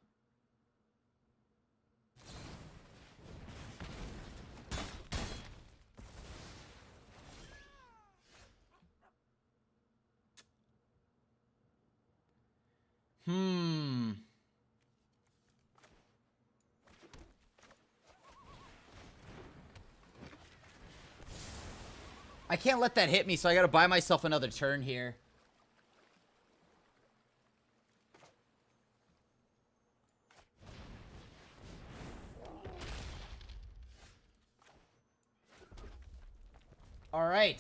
[SPEAKER 1] I can't let that hit me, so I gotta buy myself another turn here. All right.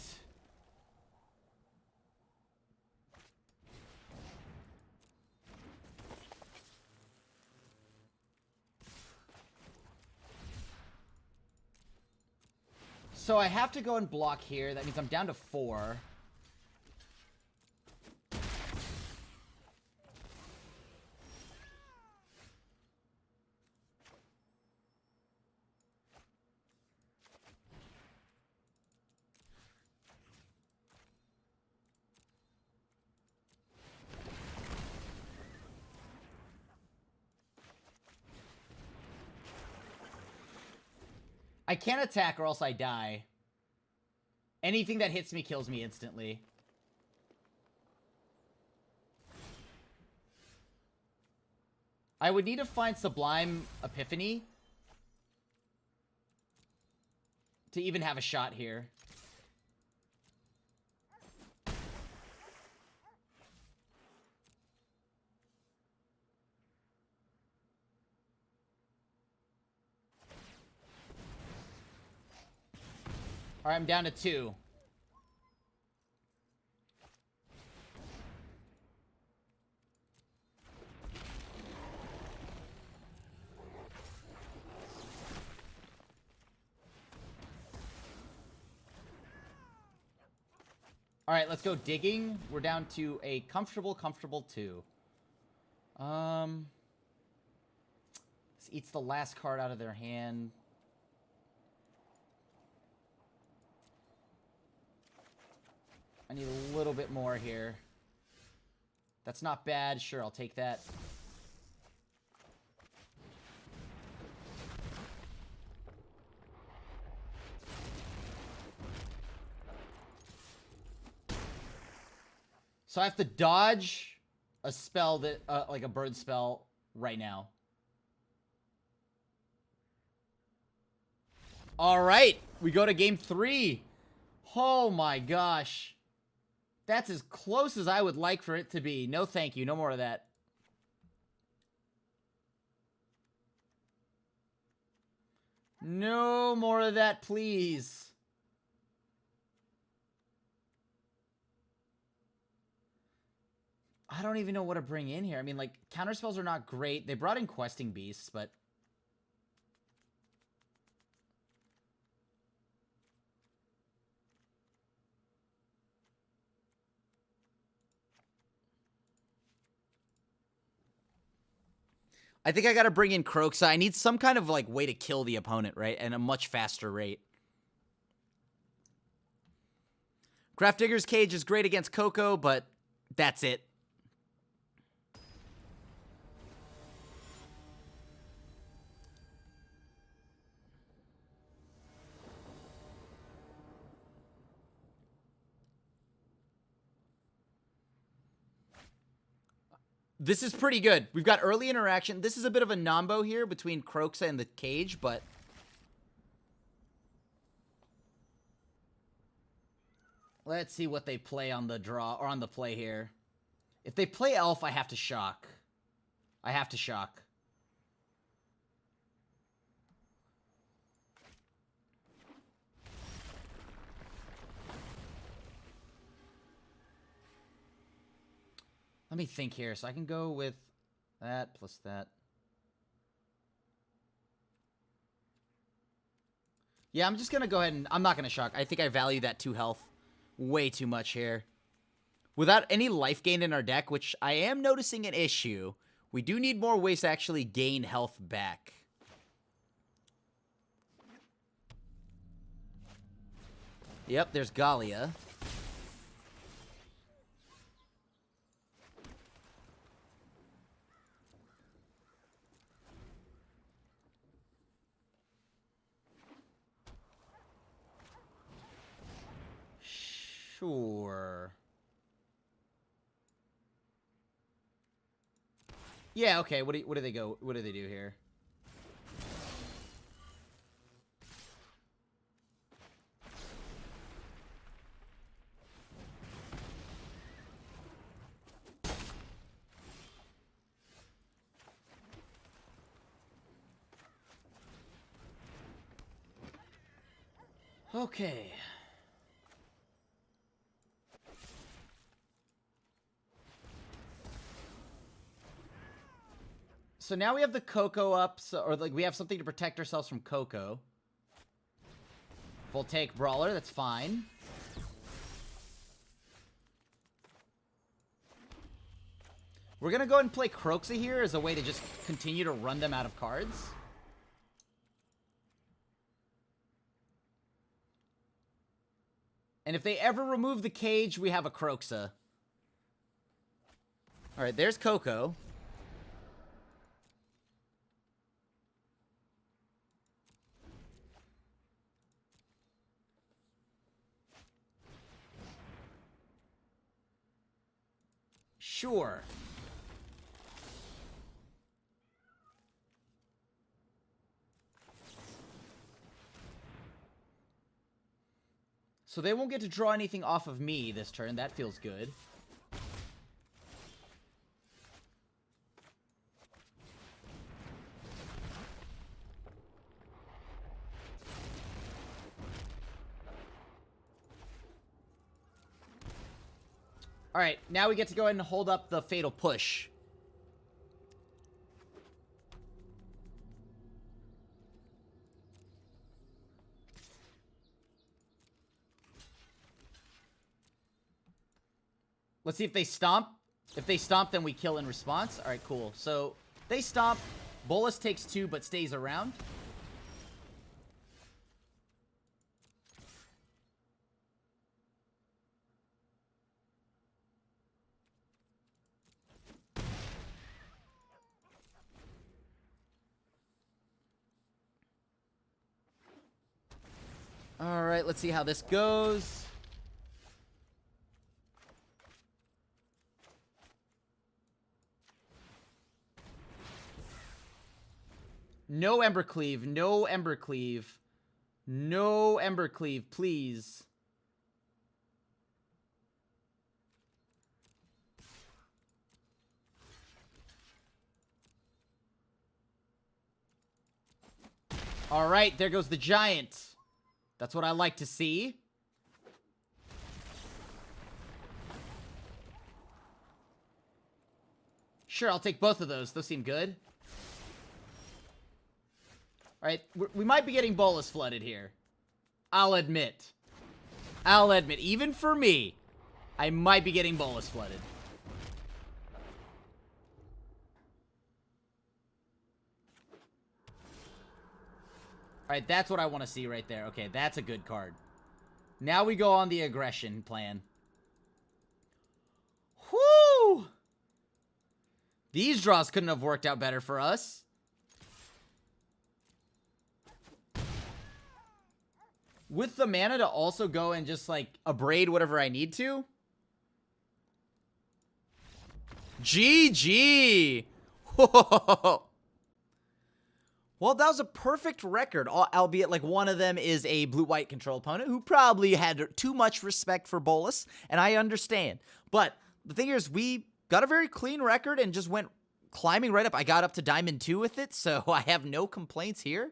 [SPEAKER 1] So I have to go and block here. That means I'm down to 4. I can't attack or else I die. Anything that hits me kills me instantly. I would need to find Sublime Epiphany to even have a shot here. Alright, I'm down to 2. Alright, let's go digging. We're down to a comfortable 2. This eats the last card out of their hand. I need a little bit more here. That's not bad. Sure, I'll take that. So I have to dodge a spell that, like a bird spell right now. All right, we go to game 3. Oh my gosh. That's as close as I would like for it to be. No thank you, no more of that. No more of that, please. I don't even know what to bring in here. I mean, like, counterspells are not great. They brought in Questing Beasts, but... I think I gotta bring in Kroxa. I need some kind of, like, way to kill the opponent, right? At a much faster rate. Craft Digger's Cage is great against Coco, but that's it. This is pretty good. We've got early interaction. This is a bit of a nombo here between Kroxa and the cage, but... let's see what they play on the draw, or on the play here. If they play Elf, I have to shock. I have to shock. Let me think here. So I can go with that plus that. Yeah, I'm just going to go ahead and... I'm not going to shock. I think I value that 2 health way too much here. Without any life gain in our deck, which I am noticing an issue, we do need more ways to actually gain health back. Yep, there's Galia. Sure. Yeah, okay. What do they go? What do they do here? Okay. So now we have the Coco up, so, or like we have something to protect ourselves from Coco. We'll take Brawler, that's fine. We're gonna go ahead and play Kroxa here as a way to just continue to run them out of cards. And if they ever remove the cage, we have a Kroxa. Alright, there's Coco. Sure. So they won't get to draw anything off of me this turn. That feels good. Alright, now we get to go ahead and hold up the Fatal Push. Let's see if they stomp. If they stomp, then we kill in response. Alright, cool. So, they stomp. Bolas takes 2, but stays around. Alright, let's see how this goes. No Embercleave, no Embercleave. No Embercleave, please. Alright, there goes the giant. That's what I like to see. Sure, I'll take both of those. Those seem good. Alright, we might be getting Bolas flooded here. I'll admit. Even for me, I might be getting Bolas flooded. Alright, that's what I want to see right there. Okay, that's a good card. Now we go on the aggression plan. Whoo! These draws couldn't have worked out better for us. With the mana to also go and just, like, abrade whatever I need to. GG! Whoa! Well, that was a perfect record, albeit, like, one of them is a blue-white control opponent who probably had too much respect for Bolas, and I understand. But the thing is, we got a very clean record and just went climbing right up. I got up to Diamond 2 with it, so I have no complaints here.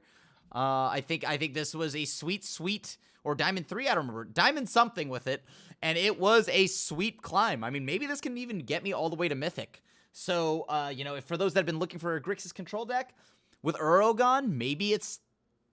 [SPEAKER 1] I think this was a sweet, or Diamond 3, I don't remember, Diamond something with it, and it was a sweet climb. I mean, maybe this can even get me all the way to Mythic. So, you know, for those that have been looking for a Grixis control deck, with Uro gone, maybe it's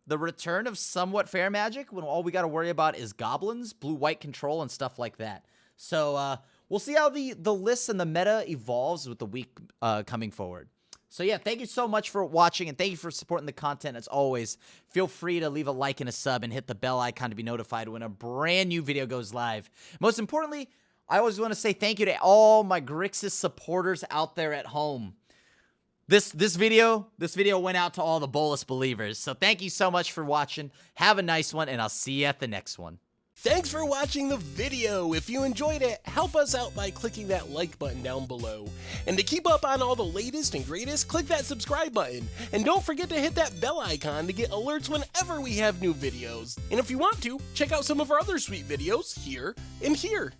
[SPEAKER 1] the return of somewhat fair magic when all we got to worry about is goblins, blue-white control, and stuff like that. So, we'll see how the list and the meta evolves with the week coming forward. So yeah, thank you so much for watching, and thank you for supporting the content. As always, feel free to leave a like and a sub and hit the bell icon to be notified when a brand new video goes live. Most importantly, I always want to say thank you to all my Grixis supporters out there at home. This video went out to all the Bolas believers. So thank you so much for watching. Have a nice one, and I'll see you at the next one.
[SPEAKER 6] Thanks for watching the video. If you enjoyed it, help us out by clicking that like button down below. And to keep up on all the latest and greatest, click that subscribe button. And don't forget to hit that bell icon to get alerts whenever we have new videos. And if you want to, check out some of our other sweet videos here and here.